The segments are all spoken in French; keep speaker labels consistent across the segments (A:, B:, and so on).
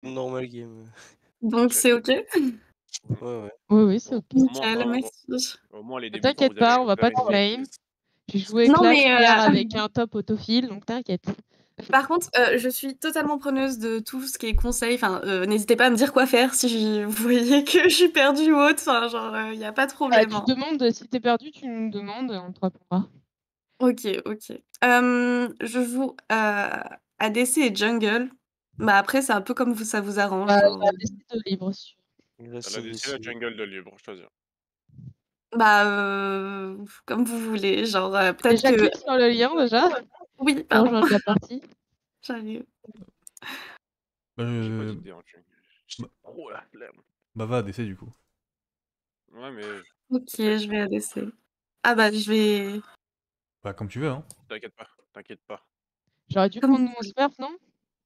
A: Normal game.
B: Donc c'est OK?
A: Ouais, ouais.
C: Oui, oui, c'est
D: Au
C: OK.
D: au moins
B: Nickel, merci.
D: au moins les
C: Ne
D: débutants,
C: t'inquiète pas, on va
D: vous
C: pas
D: avez
C: te
D: une
C: flame.
D: maîtrise.
C: J'ai joué
B: Non,
C: Clash
B: mais
C: hier avec un top autofill, donc t'inquiète.
B: par contre, je suis totalement preneuse de tout ce qui est conseil. Enfin, n'hésitez pas à me dire quoi faire si vous voyez que je suis perdue ou autre. Enfin, genre, y a pas de problème,
C: Tu
B: hein.
C: demandes, si tu es perdu, tu nous demandes, on te répondra.
B: OK, OK. Je joue, ADC et jungle. Bah, après, c'est un peu comme ça vous arrange,
C: J'ai
B: genre,
C: ADC de libre si tu veux.
A: Là,
D: Elle a laissé la jungle de libre, choisir.
B: Bah, comme vous voulez, genre, peut-être
C: Déjà
B: que
C: clique sur le lien déjà
B: oui,
C: pour
B: pardon.
C: rejoindre la partie.
B: J'arrive.
D: J'ai pas d'idée en jungle. J'ai
E: Bah
D: trop la flemme.
E: Bah va ADC du coup.
D: Ouais, mais
B: OK, je vais ADC. Ah bah, je vais
E: Bah comme tu veux, hein.
D: t'inquiète pas, t'inquiète pas.
C: J'aurais dû
B: comme
C: prendre
B: vous
C: mon
B: voulez.
C: smurf, non?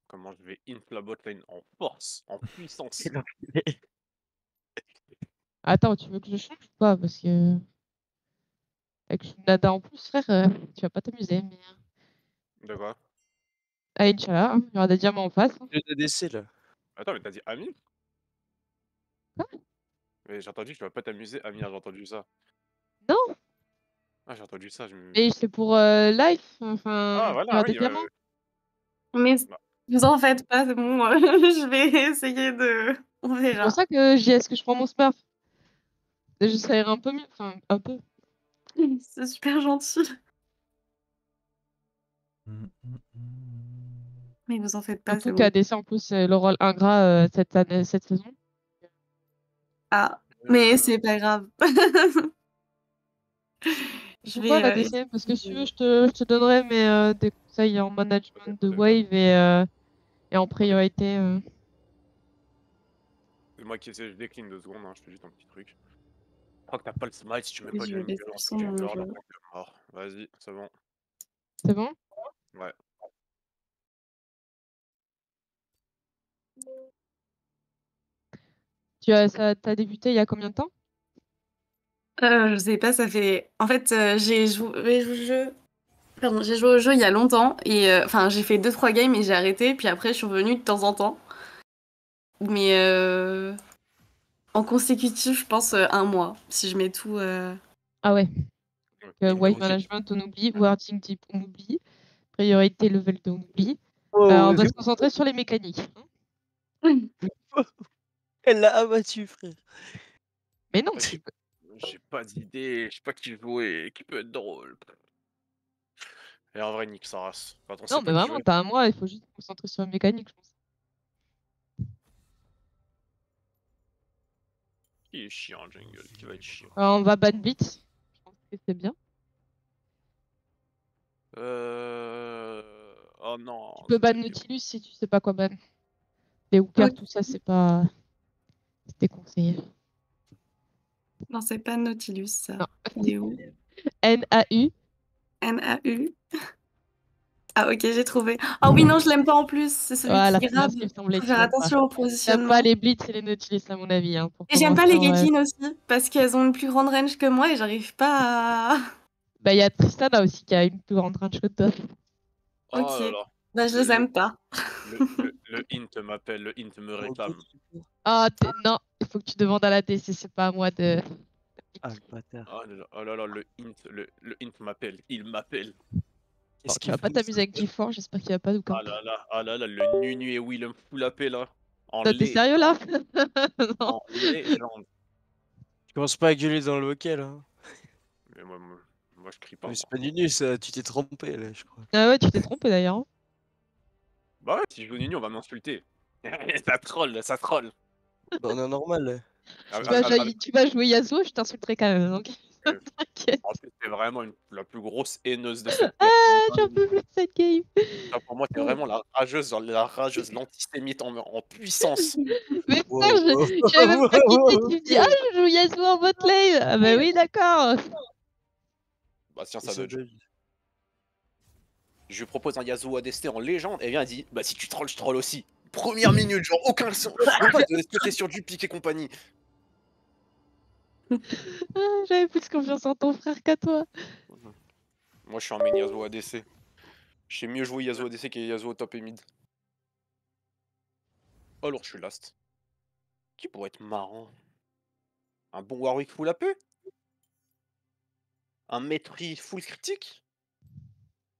D: Comment je vais int la botlane en force, en puissance.
A: Quel enculé.
C: Attends, tu veux que je change ou pas? Parce que avec une nada en plus, frère, tu vas pas t'amuser. Mais...
D: De quoi?
C: Ah, Inch'Allah, hein, il y aura des diamants en face. Hein.
A: Jeu d'ADC là.
D: Attends, mais t'as dit Ami?
C: Quoi?
D: Mais j'ai entendu que tu vas pas t'amuser, Amir, j'ai entendu ça.
C: Non,
D: Ah, j'ai entendu ça, je me...
C: mais c'est pour life,
D: Ah,
C: enfin, il y
D: voilà,
C: aura des
D: oui,
C: diamants.
B: Mais
D: bah,
B: vous en faites pas, c'est bon, je vais essayer de on
C: C'est pour
B: verra.
C: ça que j'ai est-ce que je prends mon smurf? Ça ira un peu mieux, enfin, un peu.
B: C'est super gentil. Mais vous en faites pas, c'est
C: Surtout
B: bon.
C: qu'ADC en plus, c'est le rôle ingrat cette saison.
B: Ah, mais c'est pas grave. Je
C: Pourquoi
B: vais,
C: l'ADC? Parce que si tu veux, je te donnerai des conseils en management de wave et en priorité.
D: c'est moi qui essaie, je décline 2 secondes, hein, je fais juste un petit truc. Je crois que t'as pas le smite si tu mets
B: Oui,
D: pas
B: je
D: de
B: vais
D: jungle
B: laisser
D: en
B: le
D: tant
B: son
D: que
B: dans
D: jungler,
B: mon
D: là,
B: jeu.
D: t'es mort. Vas-y, c'est bon.
C: C'est bon?
D: Ouais.
C: T'as débuté il y a combien de temps?
B: Je sais pas, ça fait en fait, j'ai joué au jeu pardon, j'ai joué au jeu il y a longtemps et enfin, j'ai fait 2-3 games et j'ai arrêté, puis après je suis revenue de temps en temps. Mais en consécutif, je pense, 1 mois, si je mets tout,
C: Ah ouais.
D: Ok.
C: Wave management, on oublie. Wording type, on oublie. Priorité level 2, on oublie.
A: Oh,
C: On va se concentrer sur les mécaniques.
A: elle l'a abattu, frère.
C: Mais non!
D: J'ai pas d'idée, je sais pas qui jouer, qui peut être drôle. Et en vrai, nique sa race. Quand on sait
C: Non, mais
D: pas qui
C: vraiment,
D: jouer.
C: t'as 1 mois, il faut juste se concentrer sur les mécaniques, je pense.
D: Qui est chiant en jungle, qui va être chiant.
C: On va ban beat. Je pense que c'est bien.
D: Oh non.
C: Tu peux ban Nautilus si tu sais pas quoi ban. Les hookers,
B: OK.
C: tout ça, c'est pas... C'est déconseillé.
B: Non, c'est pas Nautilus ça.
C: Non.
B: Il est où?
C: NAU.
B: NAU? Ah OK, j'ai trouvé. Ah oui, non, je l'aime pas en plus, c'est celui
C: Voilà,
B: qui
C: c'est
B: rade.
C: ce qui me semblait,
B: Faut
C: tu
B: faire
C: l'aimes pas.
B: attention au
C: T'aimes pas
B: positionnement.
C: les blitz et les Nautilus, à mon avis, hein, pour
B: Et j'aime pas les
C: commencer en
B: Gaikin aussi, parce qu'elles ont une plus grande range que moi et j'arrive pas à
C: Bah, il y a Tristana aussi qui a une plus grande range que toi.
D: Oh
B: OK.
D: là là.
B: Bah, je les aime pas.
D: Le int m'appelle, le int me réclame.
C: Ah, non, il faut que tu demandes à la DC, c'est pas à moi de...
A: Ah, le bâtard.
D: Oh là là, le int m'appelle, il m'appelle.
C: Bon, tu vas pas t'amuser avec G4, j'espère qu'il y a pas de
D: Ah là là, le Nunu et Will me fout la paix là. En
C: T'es sérieux là? Non.
D: En légende.
A: Tu commences pas à gueuler dans le local, hein.
D: Mais moi je crie pas.
A: Mais c'est pas Nunu, ça, tu t'es trompé là, je crois.
C: Ah ouais, tu t'es trompé d'ailleurs. Hein.
D: Bah ouais, si je joue Nunu, on va m'insulter. Ça troll, ça troll.
A: Bah, on est normal.
C: Tu vas jouer Yasuo, je t'insulterai quand même. Donc... T'inquiète.
D: En plus, t'es vraiment la plus grosse haineuse de cette
C: Ah,
D: terre.
C: j'en peux plus de cette game.
D: Pour moi, t'es vraiment la rageuse, l'antisémite en puissance.
C: Mais
A: Wow,
C: frère,
A: wow,
C: j'avais même pas quitté.
A: wow,
C: Tu me dis, ah, je joue Yasuo en bot lane. Ah bah oui, d'accord.
D: Bah tiens, ça dodge. Je lui propose un Yasuo ADC en légende, et vient elle dit, bah si tu trolls, je troll aussi. Première minute, genre aucun son. Même pas de t'es sur du pic et compagnie.
C: Ah, j'avais plus confiance en ton frère qu'à toi.
D: Moi, je suis un main Yasuo ADC. Je sais mieux jouer Yasuo ADC que Yasuo top et mid. Alors, je suis last. Qui pourrait être marrant? Un bon Warwick full AP? Un Maitri full critique?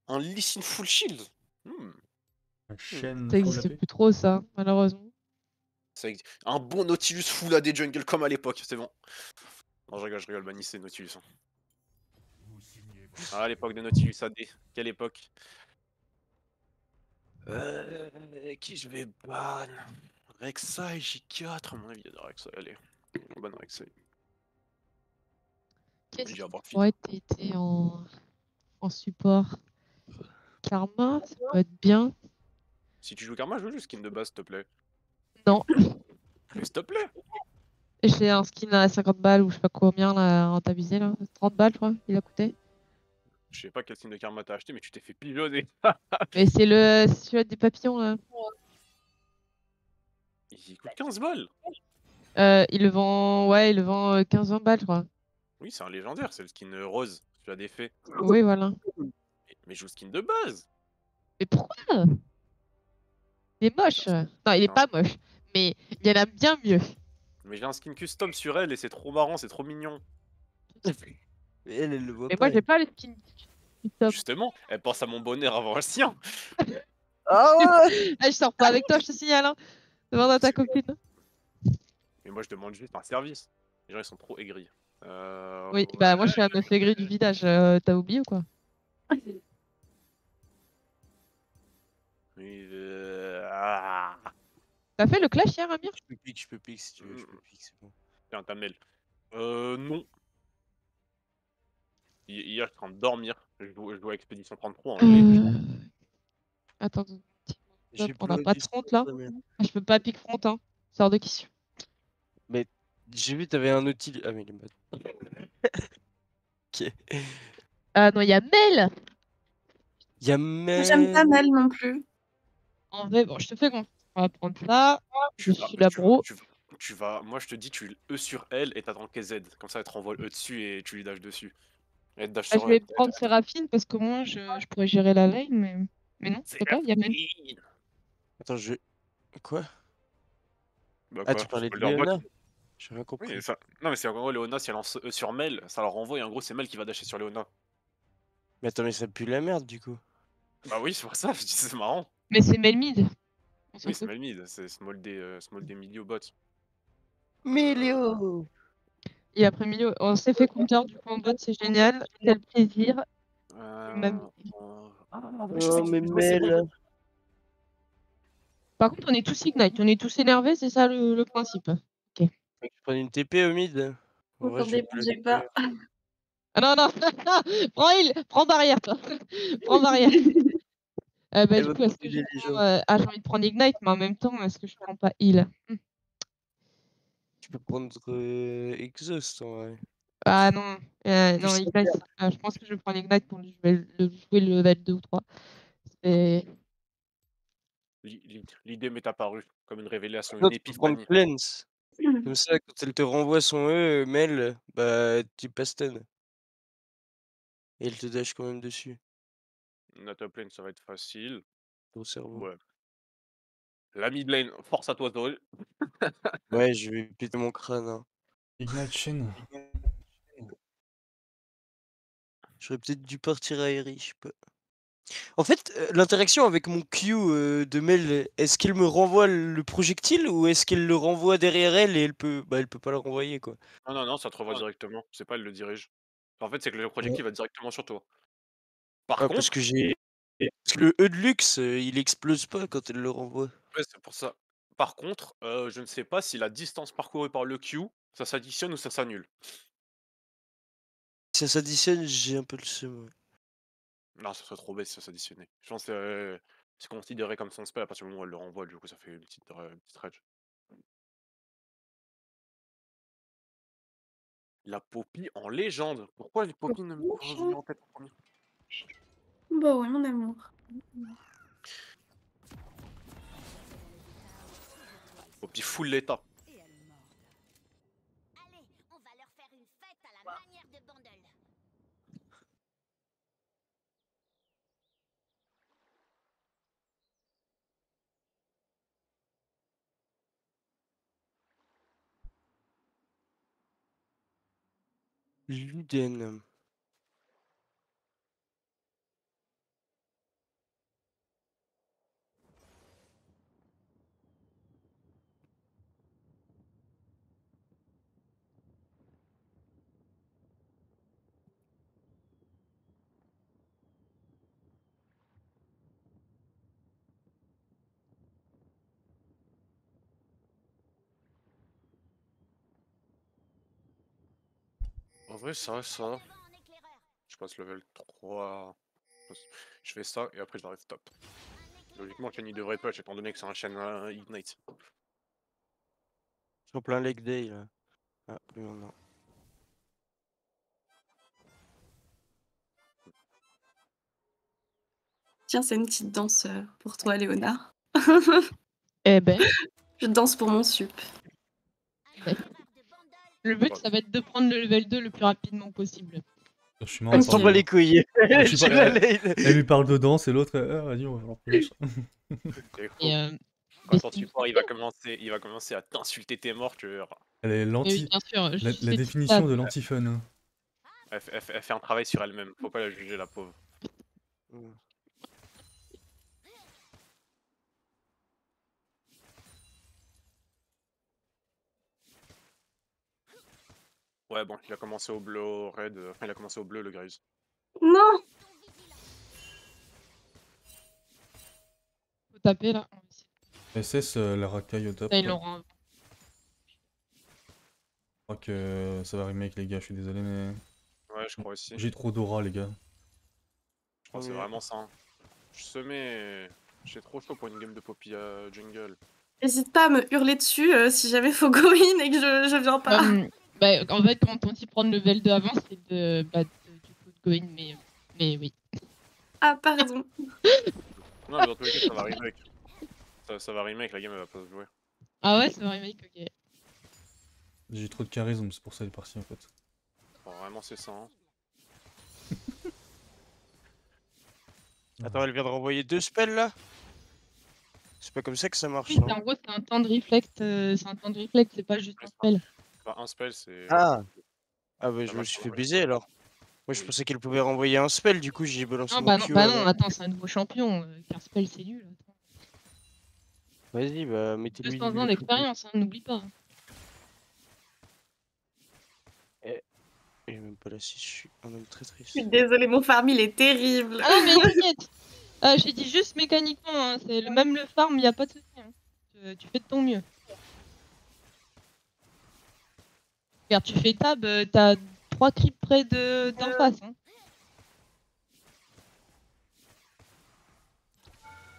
D: Un Lee Sin full shield?
E: Un chêne
C: Ça
E: full
C: existe
E: AP.
C: plus trop, ça, malheureusement.
D: Un bon Nautilus full AD jungle comme à l'époque, c'est bon. Non, je rigole, bannissez Nautilus. Hein. Ah, l'époque de Nautilus AD, quelle époque? Qui je vais ban? Rek'Sai, J4, à mon avis, il y a de Rek'Sai, allez. On ban Rek'Sai.
C: Qu'est-ce
D: J'ai
C: qui
D: avoir fini.
C: pourrait t'aider en support? Karma, ça peut être bien.
D: Si tu joues Karma, je veux le skin de base, s'il te plaît.
C: Non,
D: Mais s'il te plaît!
C: j'ai un skin à 50 balles ou je sais pas combien là, rentabilisé là. 30 balles, je crois, il a coûté.
D: Je sais pas quel skin de Karma t'as acheté, mais tu t'es fait pilonner.
C: Mais c'est celui des papillons là.
D: Il coûte 15 balles!
C: Il le vend, il le vend 15-20 balles, je crois.
D: Oui, c'est un légendaire, c'est le skin rose, tu as des faits.
C: Oui, voilà.
D: Mais joue skin de base!
C: Mais pourquoi? Il est moche. Non, il est
D: Non.
C: pas moche. Mais il y en a bien mieux.
D: Mais j'ai un skin custom sur elle et c'est trop marrant, c'est trop mignon.
A: Mais elle le voit
C: Mais
A: pas.
C: moi, j'ai pas le skin top.
D: Justement, elle pense à mon bonheur avant le sien.
A: Ah ouais.
C: Ah, je sors pas avec toi, je te signale. Hein. Demande à ta copine.
D: Mais moi je demande juste un service. Les gens ils sont trop aigris.
C: Oui, bah moi je suis la meuf aigrie du village. T'as oublié ou quoi?
D: Oui, ah.
C: T'as fait le clash hier, Amir?
A: Je peux pique si tu veux, je peux pique, c'est bon.
D: Tiens, ta mail. Non. Hier, je suis en train de dormir. Je joue à Expédition 33 en lane.
C: Attends,
A: J'ai
C: on a
A: plus
C: pas de front là. Ah, je peux pas pique front, hein. Sors de question.
A: Mais j'ai vu, t'avais un Nautilus. Ah, mais il est mode. Ok.
C: Ah non, il y a Mel!
A: Il y a
B: J'aime pas
A: même.
B: Mel non plus.
C: En vrai, bon, je te fais confiance. On va prendre ça. Je suis la
D: tu,
C: bro.
D: tu vas, moi je te dis, tu E sur L et t'attends KZ. Comme ça, elle te renvoie le E dessus et tu lui dashes dessus. Et elle te dash
C: Ah, je
D: sur
C: vais
D: elle.
C: prendre Séraphine parce qu'au moins je pourrais gérer la lane, mais non,
D: C'est
C: c'est pas, il y a Mel.
A: Attends, je. Quoi?
D: Bah
A: Ah,
D: quoi?
A: tu parlais de
D: Spoiler bot?
A: Léona? J'ai rien compris.
D: Oui, ça... Non, mais c'est en gros, Léona, si elle lance E sur Mel, ça la renvoie et en gros, c'est Mel qui va dasher sur Léona.
A: Mais attends, mais ça pue la merde du coup.
D: Bah oui, c'est pour ça, je dis c'est marrant.
C: Mais c'est Mel mid. On s'en
D: Oui, c'est
C: fout.
D: Mel mid, c'est small D milieu bot.
A: Mais Léo!
C: Et après milieu, on s'est fait counter du coup en bot, c'est génial. Quel plaisir. Même-
D: Je sais
A: Oh,
D: qu'il
A: mais
D: peut jouer, c'est bon.
A: Mel!
C: Par contre, on est tous ignite, on est tous énervés, c'est ça le principe.
A: Faut que je prenne une TP au mid. En vrai, je vais
B: Attendez,
A: pas la
B: bougez pas.
C: Ah non, non, prends heal, prends barrière, toi. Prends barrière. Bah,
A: Elle
C: du
A: va
C: coup, est-ce que je
A: protéger les
C: prends.
A: gens.
C: Ah, j'ai envie de prendre ignite, mais en même temps, est-ce que je prends pas heal?
A: Tu peux prendre Exhaust en vrai.
C: Ah non,
A: Plus
C: non,
A: ça
C: ignite. Je pense que je vais prendre ignite pour jouer le level 2 ou 3. C'est.
D: L'idée m'est apparue comme une révélation,
A: Non,
D: une
A: tu peux prendre
D: épiphanie.
A: Cleanse. Comme ça, quand elle te renvoie son Mel, bah tu passes stun. Et elle te dash quand même dessus.
D: La top lane, ça va être facile.
A: Ton cerveau.
D: Ouais. La mid lane, force à toi, Zorul.
A: Ouais, je vais péter mon crâne. Hein.
E: Ignite chaîne.
A: J'aurais peut-être dû partir à Eri, je sais pas. En fait, l'interaction avec mon Q de Mel, est-ce qu'elle me renvoie le projectile ou est-ce qu'elle le renvoie derrière elle et elle peut pas le renvoyer quoi.
D: Non, non, non, ça te renvoie directement. C'est pas, elle le dirige. En fait, c'est que le projectile va directement sur toi. Par
A: Ah, parce
D: contre,
A: que parce que le E de luxe, il explose pas quand elle le renvoie.
D: ouais, c'est pour ça. Par contre, je ne sais pas si la distance parcourue par le Q, ça s'additionne ou ça s'annule.
A: Si ça s'additionne, j'ai un peu le seum. Ouais.
D: Non, ça serait trop bête si ça s'additionnait. Je pense que c'est considéré comme son spell à partir du moment où elle le renvoie, du coup ça fait une petite rage. La Poppy en légende. Pourquoi les Poppy ne me sont venus en tête en premier?
B: Bah oui, mon amour.
D: Poppy full l'état.
F: Allez, on va leur faire une fête à la manière de Bandle.
A: Luden.
D: En vrai, ça, ça.
F: En éclaireur.
D: Je passe level 3. Je fais ça et après j'arrive top. Logiquement, Ken il devrait patch étant donné que c'est un chaîne Ignite.
A: Je suis en plein leg day là. Ah, plus maintenant.
B: Tiens, c'est une petite danse pour toi, Léonard.
C: Eh ben,
B: Je danse pour mon sup.
C: Ouais. le but, ça va être de prendre le level 2 le plus rapidement possible.
E: Je suis
A: On
E: marrant,
A: s'en
E: pardon.
A: bat les couilles.
E: Je suis
A: J'ai
E: pas-
A: la
E: elle,
A: lane.
E: elle lui parle de danse et l'autre, vas-y, on va leur plus.
D: Et
C: Et,
D: quand
C: mais
D: ton
C: c'est une
D: support il
C: santé.
D: va commencer à t'insulter tes morts, tu verras.
E: Elle est
C: Mais oui,
E: l'anti.
C: bien sûr.
E: La,
C: je
E: la
C: sais
E: définition
C: ça.
E: de l'anti-fun. Hein.
D: Elle fait un travail sur elle-même, faut pas la juger la pauvre. Ouais bon, il a commencé au bleu, au red, enfin il a commencé au bleu le Graves.
B: Non!
C: Faut taper là.
E: SS, la racaille au top.
C: Ça, ils
E: Je
C: l'auront.
E: crois que ça va remake, les gars, je suis désolé, mais
D: Ouais, je crois aussi.
E: j'ai trop d'aura, les gars.
D: Je pense que c'est vraiment ça. Hein. Je semais. J'ai trop chaud pour une game de Poppy à jungle.
B: N'hésite pas à me hurler dessus si jamais faut go in et que je viens pas.
C: Bah, en fait, quand on dit prendre le level 2 avant, c'est du coup de going, mais oui.
B: Ah, pardon.
D: Non, mais dans tous les cas, ça va remake. Ça va remake, la game elle va pas se jouer.
C: Ah ouais, c'est un remake, ok.
E: J'ai trop de charisme, c'est pour ça qu'elle est partie en fait.
D: Enfin, vraiment, c'est ça. Hein.
A: Attends, elle vient de renvoyer 2 spells là? C'est pas comme ça que ça marche.
C: Oui, en gros, c'est un temps de reflect, c'est pas juste un spell.
D: Enfin, un spell, c'est.
A: Ah bah je
D: Ça
A: me
D: marche
A: suis
D: pour
A: fait
D: le
A: baiser alors. Moi je pensais qu'elle pouvait renvoyer un spell, du coup j'ai balancé
C: Non,
A: mon
C: bah non,
A: Q
C: bah non,
A: avant.
C: attends, c'est un nouveau champion, car spell c'est nul. Attends.
A: Vas-y, bah mettez-lui
C: 200 ans
A: le
C: d'expérience, hein, n'oublie pas.
A: Et même pas là si je suis un homme très
B: Je
A: triste.
B: suis désolée, mon farm il est terrible.
C: Ah non, mais t'inquiète. J'ai dit juste mécaniquement, hein, même le farm, y a pas de souci. Hein. Tu fais de ton mieux. Regarde, tu fais tab, t'as 3 creeps près d'en face. Hein.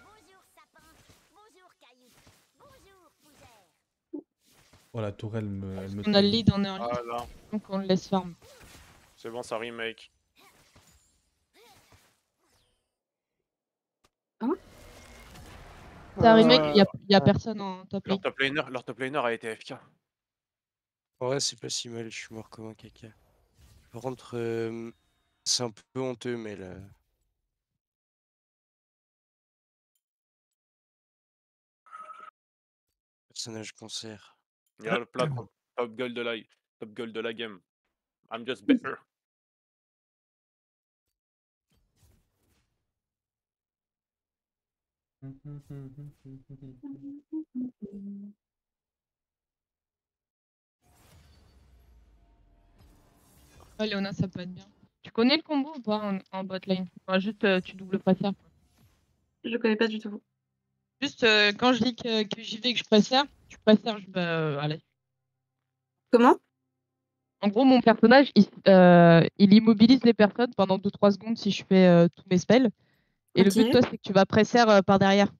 F: Bonjour sapin. Bonjour caillou. Bonjour fougère.
E: Oh, la tourelle elle me
C: On a le
E: trahit.
C: lead en early,
D: Ah là,
C: donc on le laisse farm.
D: c'est bon, ça remake.
C: C'est un remake, y a personne en top lane.
D: Leur top laner a été FK.
A: Ouais, c'est pas si mal, je suis mort comme un caca. Par contre, c'est un peu honteux, mais là. Personnage cancer.
D: Il y a le plat top goal de la game. I'm just better.
C: Ouais, Léona, ça peut être bien. Tu connais le combo ou pas en bot lane? Enfin, juste, tu double préfères.
B: Je connais pas du tout.
C: Juste, quand je dis que j'y vais et que je préfère, tu préfères, allez.
B: Comment?
C: En gros, mon personnage, il immobilise les personnes pendant 2-3 secondes si je fais tous mes spells. Et le but, toi, c'est que tu vas presser par derrière.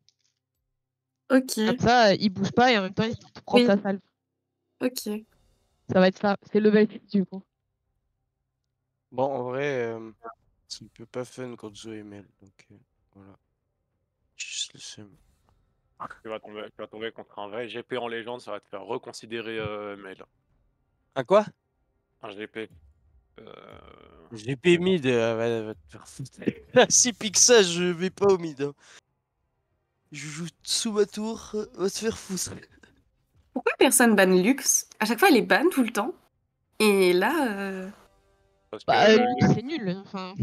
B: Ok.
C: Comme ça, il bouge pas et en même temps, il te prend
B: Oui.
C: sa salve.
B: Ok.
C: Ça va être ça. C'est level 6 du coup.
A: Bon, en vrai, c'est un peu pas fun contre Zoé Mel, donc voilà. Juste le seum.
D: Tu vas tomber contre un vrai GP en légende, ça va te faire reconsidérer Mail.
A: Ah quoi?
D: Un GP.
A: GP mid, va te faire foutre. Ah, si pique ça, je vais pas au mid. Hein. Je joue sous ma tour, va te faire foutre.
B: Pourquoi personne banne Lux? À chaque fois, elle est ban tout le temps. Et là,
D: Parce
C: Bah,
D: que
C: Lux, c'est nul. Enfin,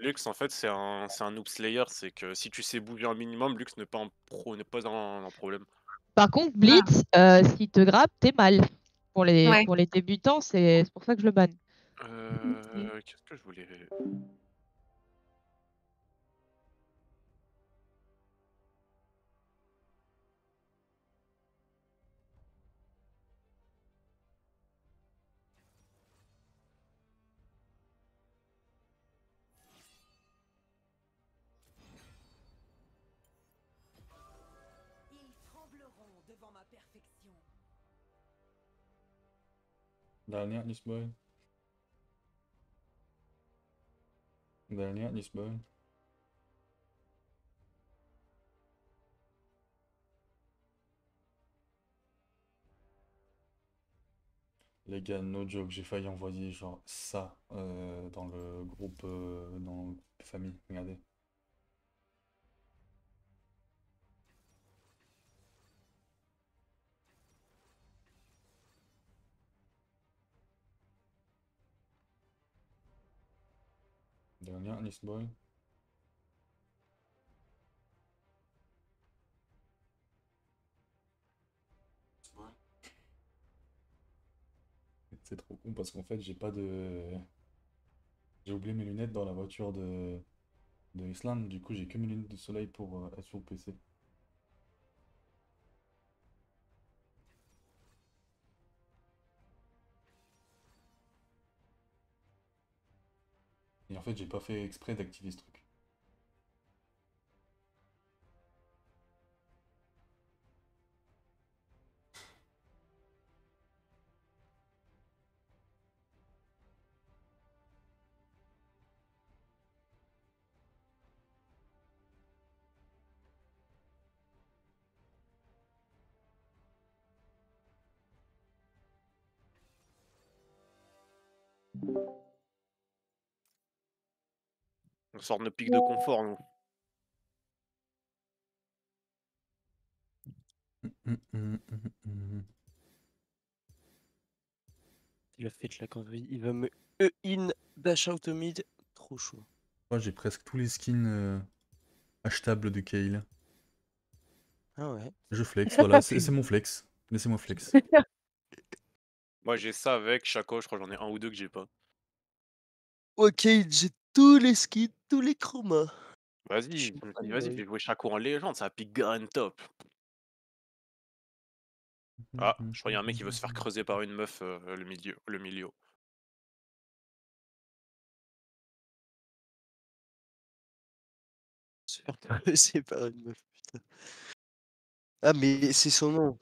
D: Lux, en fait, c'est un noob slayer, c'est que si tu sais bouger un minimum, Lux n'est pas un pro, n'est pas un problème.
C: par contre,
B: Ah.
C: Blitz, s'il te grappe, t'es mal. Pour les,
B: Ouais.
C: pour les débutants, c'est pour ça que je le banne.
D: Qu'est-ce que je voulais.
F: Ils trembleront devant ma perfection.
E: Dernière Lisbonne. Dernière Lisbonne. Les gars, no joke, j'ai failli envoyer genre ça dans le groupe famille. Regardez. Dernière Lisbonne. C'est trop con parce qu'en fait j'ai pas de. J'ai oublié mes lunettes dans la voiture de Islam, du coup j'ai que mes lunettes de soleil pour être sur le PC. Et en fait j'ai pas fait exprès d'activer ce truc.
D: On sort de nos pics de confort, nous.
A: Il a fait la connerie. Il va me in dash out au mid. Trop chaud.
E: Moi j'ai presque tous les skins achetables de Kayle.
A: Ah ouais.
E: Je flex, voilà, c'est mon flex. Laissez-moi flex.
D: Moi, j'ai ça avec Chaco, je crois que j'en ai un ou deux que j'ai pas.
A: Ok, j'ai tous les skins, tous les chromas. Je
D: Vas-y,
A: suis fan
D: vas-y,
A: de-
D: fais jouer Chaco en légende, ça pique Garen top. Ah, je crois qu'il y a un mec qui veut se faire creuser par une meuf, le milieu.
A: Se faire creuser par une meuf, putain. Ah, mais c'est son nom.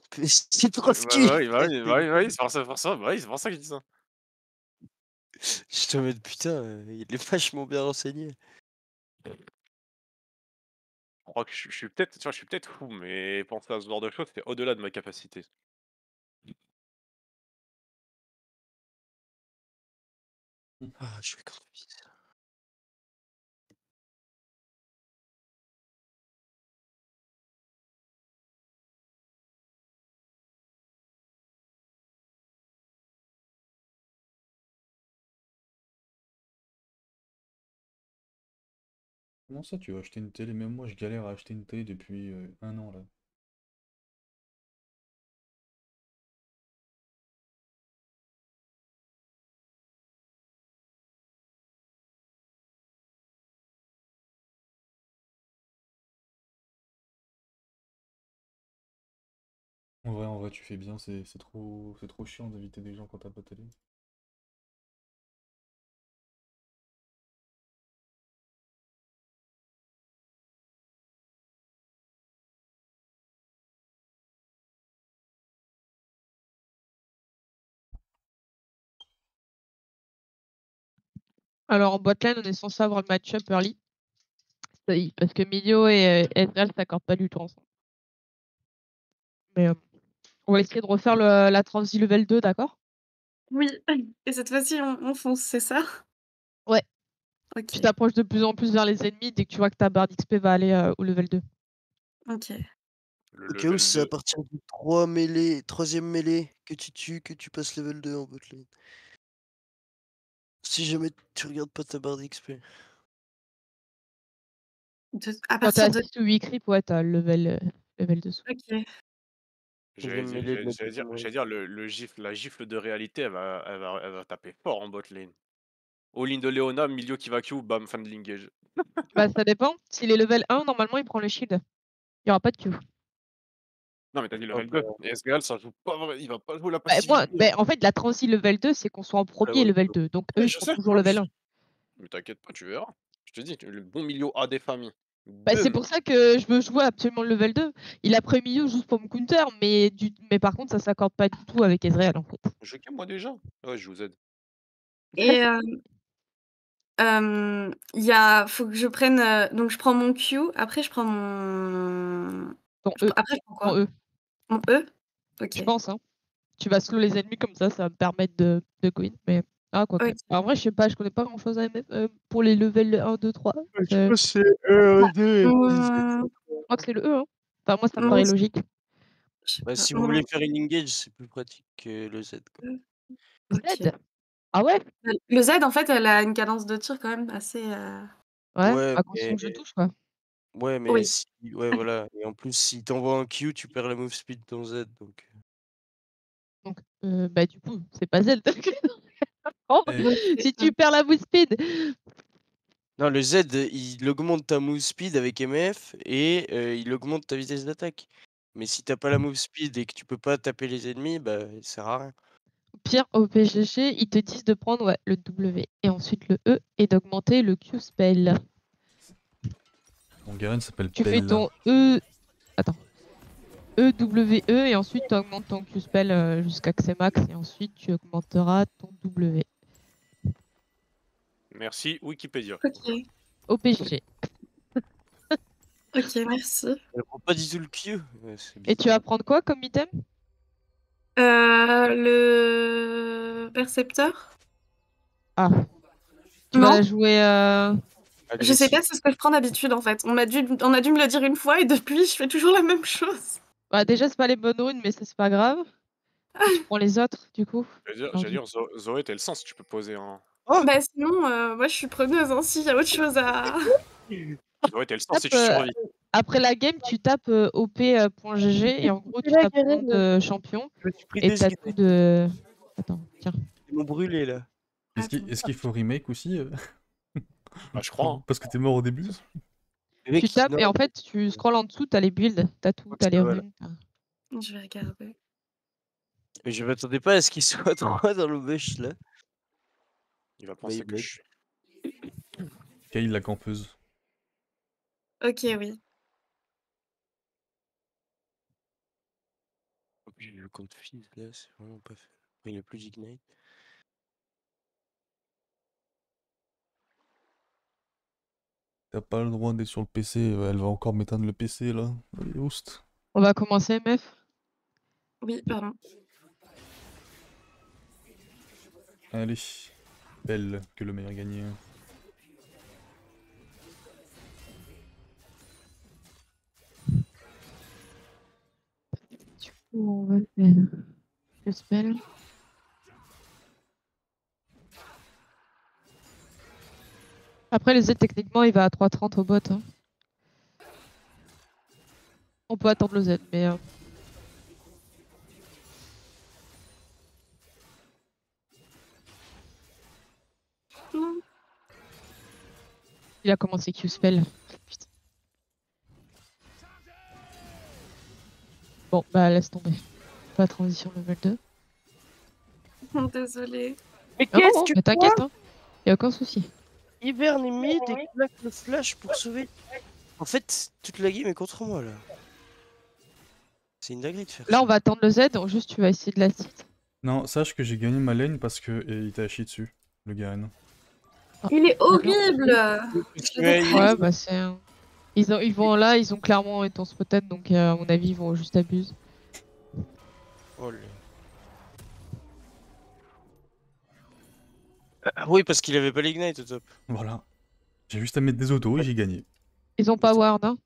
A: C'est trop ski.
D: Bah oui, c'est pour ça que je dis ça.
A: Je te mets putain, il est vachement bien renseigné.
D: Je crois que je suis peut-être, tu vois, je suis peut-être fou, mais penser à ce genre de choses, c'est au-delà de ma capacité.
A: Ah, je vais conduire.
E: Comment ça tu vas acheter une télé? Même moi je galère à acheter une télé depuis un an là. En vrai, tu fais bien, c'est trop chiant d'inviter des gens quand t'as pas de télé.
C: Alors, en botlane, on est censé avoir le match-up early. Parce que Milio et Ezreal s'accordent pas du tout ensemble. Mais on va essayer de refaire la transi level 2, d'accord?
B: Oui, et cette fois-ci, on fonce, c'est ça?
C: Ouais.
B: Ok,
C: Tu t'approches de plus en plus vers les ennemis dès que tu vois que ta barre d'XP va aller au level 2.
B: ok.
D: Le
A: Au cas où
D: level
A: c'est à
D: 2.
A: partir du 3 mêlée, 3ème mêlée que tu tues, que tu passes level 2 en botlane. Si jamais tu regardes pas ta barre d'XP.
B: À
C: Quand t'as
B: partir de.
C: 6 ou 8 creeps, ouais, t'as le level dessous.
B: Ok.
A: J'aime mêler de mettre
D: J'allais dire la gifle de réalité, elle va taper fort en bot lane. All-in de Leona, milieu qui va Q, bam, fin de l'engage.
C: Bah, ça dépend. S'il est level 1, normalement, il prend le shield. Il y aura pas de Q.
D: Non, mais t'as dit
A: Ah
D: level
A: bah,
D: 2. Et SGL, ça joue pas il va pas jouer la
C: Bah, moi,
D: passivité.
C: en fait, la transi level 2, c'est qu'on soit en premier et
D: ouais.
C: level 2. Donc, eux,
D: Ouais,
C: ils
D: je
C: seront
D: sais.
C: toujours
D: Ouais,
C: level 1.
D: mais t'inquiète pas, tu verras. Je te dis, le bon milieu A des familles.
C: Bah, c'est
D: Boum.
C: pour ça que je veux jouer absolument le level 2. Il a pris milieu juste pour me counter, mais par contre, ça s'accorde pas du tout avec Ezreal, en fait.
D: Je game moi déjà. Ouais, je vous aide.
B: Et faut que je prenne. Donc, je prends mon Q. Après, je prends mon.
C: Ton E.
B: Après, je prends
C: Ton
B: quoi?
C: E.
B: Mon E?
C: Je
B: Ok.
C: pense, hein. Tu vas slow les ennemis comme ça va me permettre de go in. Mais. Ah, quoi que.
B: Ok.
C: En vrai, je sais pas, je connais pas grand chose à MF pour les levels 1, 2, 3.
A: je
C: Je
A: pense que c'est 1, 2 et
B: Hum,
C: crois que c'est le E, hein. Enfin, moi, ça me
B: moi
C: paraît
B: aussi,
C: logique.
B: je sais
A: Bah,
B: pas.
A: si vous voulez faire une engage, c'est plus pratique que le Z, quoi.
B: Ok.
C: Z. Ah ouais?
B: Le Z, en fait, elle a une cadence de tir quand même assez.
C: Ouais,
A: Ouais,
C: à condition
A: mais
C: que je touche, quoi.
A: ouais,
B: Oui.
A: si ouais, voilà et en plus, si t'envoies un Q, tu perds la move speed de ton Z, donc
C: Donc, bah, du coup, c'est pas Z. Oh,
E: Eh,
C: si tu perds la move speed.
A: non, le Z, il augmente ta move speed avec MF et il augmente ta vitesse d'attaque. Mais si t'as pas la move speed et que tu peux pas taper les ennemis, bah, il sert à rien.
C: Pire, au PGG, ils te disent de prendre ouais, le W et ensuite le E et d'augmenter le Q spell.
E: Mon Garen s'appelle
C: Tu fais
E: Pella.
C: ton E. Attends. EWE et ensuite tu augmentes ton Q spell jusqu'à que c'est max et ensuite tu augmenteras ton W.
D: Merci, Wikipédia.
B: Ok.
C: Au PGG.
B: Ok, merci.
A: Elle prend pas du tout le Q. Ouais, c'est
C: Et tu vas
A: bizarre.
C: prendre quoi comme item?
B: Le percepteur?
C: Ah. Tu vas
B: Non,
C: la jouer.
B: je sais
A: Agressif.
B: pas, c'est ce que je prends d'habitude en fait. On a dû me le dire une fois et depuis, je fais toujours la même chose.
C: Bah, déjà, c'est pas les bonnes runes, mais ça, c'est pas grave. Et tu prends les autres, du coup.
D: J'allais dire, Zoé, t'as le sens, tu peux poser un.
A: Oh!
B: Bah sinon, moi je suis preneuse hein, s'il y a autre chose à.
D: Zoé, t'as le sens
C: Tape,
D: si tu survis.
C: après la game, tu tapes op.gg et en gros, tu tapes ton nom de champion
A: Je me suis pris
C: et
A: 2
C: t'as
A: secondes.
C: tout de. Attends, tiens.
A: Ils m'ont brûlé, là.
E: Est-ce qu'il faut remake aussi
D: Bah, je crois. Hein.
E: Parce que t'es mort au début?
A: Les mecs,
C: Tu tapes
A: non,
C: et en fait, tu scrolls en dessous, t'as les builds, t'as tout, t'as les
A: voilà.
C: runes.
B: Je vais regarder.
A: Mais je m'attendais pas à ce qu'ils soient 3 dans le bush, là.
D: Il va
A: Mais
D: penser
A: ils
D: que je suis.
E: Kale la campeuse.
B: Ok, oui.
A: Oh, puis le compte Fizz, là, c'est vraiment pas fait. Il a plus d'ignite.
E: T'as pas le droit d'être sur le PC. Elle va encore m'éteindre le PC là. Allez, host.
C: On va commencer, MF.
B: Oui, pardon.
E: Allez. Belle que le meilleur gagne.
C: On va faire le spell. Après, le Z, techniquement, il va à 3,30 au bot. Hein. On peut attendre le Z, mais.
B: Non.
C: Il a commencé Q-Spell. Putain. Bon, bah laisse tomber. Pas transition level 2.
B: Désolée.
A: Mais
C: Ah non,
A: qu'est-ce
C: non,
A: que
C: mais t'inquiète, hein. Y'a aucun souci.
A: Hiverne est mid et claque le flash pour sauver. En fait, toute la game est contre moi, là. C'est une dinguerie de faire
C: Là,
A: ça.
C: on va attendre le Z, juste tu vas essayer de la site.
E: Non, sache que j'ai gagné ma lane parce que il t'a chié dessus, le Garen.
B: Il est horrible.
C: Ouais, bah c'est. Ils vont là, ils ont clairement été en spotted, donc à mon avis, ils vont juste abuser.
A: Oh là. Ah oui, parce qu'il avait pas l'ignite au top.
E: Voilà. J'ai juste à mettre des autos et j'ai gagné.
C: Ils ont pas ward, hein.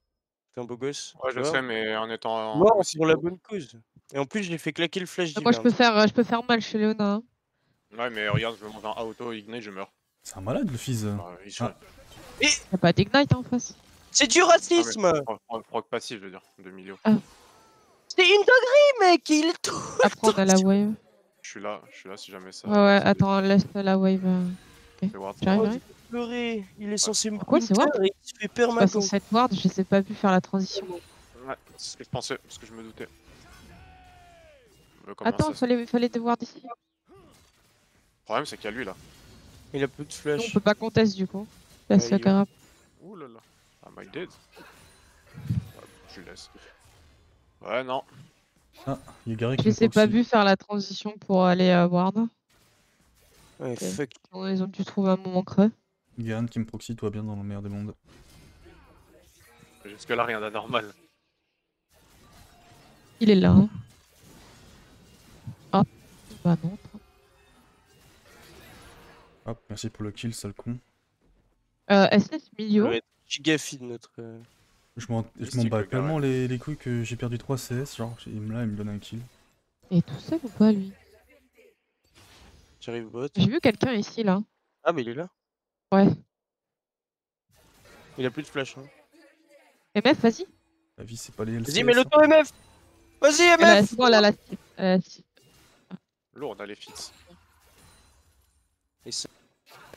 A: T'es un beau gosse.
D: Ouais, je
A: Mort.
D: sais, mais en étant.
A: Mort
D: aussi
A: pour la
D: beau.
A: bonne cause. Et en plus, j'ai fait claquer le flash
C: Moi, je
A: d'Hiverne.
C: peux faire mal chez Léona. Hein.
D: Ouais, mais regarde, je me monte un auto, ignite, je meurs.
E: C'est un malade le Fizz.
D: Bah, il se-
E: Ah.
C: Y'a pas d'ignite en face.
A: C'est du
D: Ah, mais
A: racisme!
D: proc passif, je veux dire, de milieu.
A: C'est une dinguerie, mec! Il est tout.
C: Après, on a la wave.
D: Je suis là si jamais ça.
C: Ouais,
D: ça
C: attends, laisse la wave.
D: fait ward.
C: J'arrive,
A: Oh,
C: j'arrive.
A: pleurer. Il est censé me
C: Pourquoi c'est
A: counter
C: ward
A: et il se fait
C: Je passe en
A: permagan.
C: 7 ward, je les ai pas vu faire la transition.
D: Ouais, c'est ce que je pensais, parce que je me doutais.
C: Attends, fallait des wards ici.
D: Le problème, c'est qu'il y a lui là.
A: Il a plus de
C: Non, on
A: flash.
C: peut pas contest du coup. Là,
A: Ouais,
C: c'est
A: il va.
C: grave.
D: Ouh là là. Am I dead? Ouais, je laisse. Ouais, non.
E: Ah, il y a Gary
C: Je
E: qui
C: les ai
E: me
C: pas
E: proxy.
C: vu faire la transition pour aller à ward.
A: Ouais,
C: Ok.
A: fuck.
C: Ils ont dû trouver un moment creux.
E: Garen qui me proxy, toi bien dans le meilleur des mondes.
D: Jusque là, rien d'anormal.
C: Il est là. Hein. Ah, bah non.
E: Hop, merci pour le kill, sale con.
C: SS milieu.
A: Ouais, giga feed notre.
E: Je m'en
D: Mystique,
E: bats
D: le gars,
E: tellement les couilles que j'ai perdu 3 CS, genre, il me donne un kill.
C: Et tout seul ou pas lui?
A: J'arrive bot.
C: J'ai vu quelqu'un ici là.
A: Ah, mais il est là.
C: Ouais.
A: Il a plus de flash. Hein.
C: MF, vas-y.
E: La vie, c'est pas les LCS.
A: Vas-y, mets l'auto MF! Vas-y, MF!
C: C'est bon, elle a la
D: Lourd, on a les fits.
A: Et ça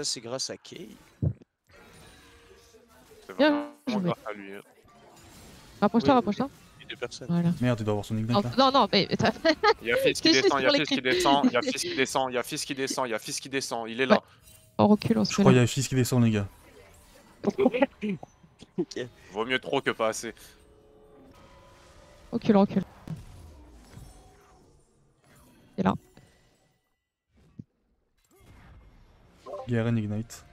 A: c'est grâce à Kay.
D: C'est
C: Bien
D: vraiment
C: joué.
D: grâce à lui.
C: Rapproche-toi,
A: Oui,
C: rapproche-toi.
A: Et deux personnes.
C: Voilà.
E: Merde, il doit avoir son ignite
C: Non,
E: là.
C: non, mais.
D: Il y a Fizz qui
C: C'est juste
D: descend, il y a
C: pour les
D: Fizz qui
C: clips.
D: descend, il y a Fizz qui descend, il y a Fizz qui descend, il y a Fizz qui descend, il est là.
C: On recule, on se
E: Je
C: fait
E: crois qu'il y
C: là.
E: a Fizz qui descend, les gars.
A: Ok.
D: Vaut mieux trop que pas assez.
C: Recule, recule. C'est là.
E: Garen ignite.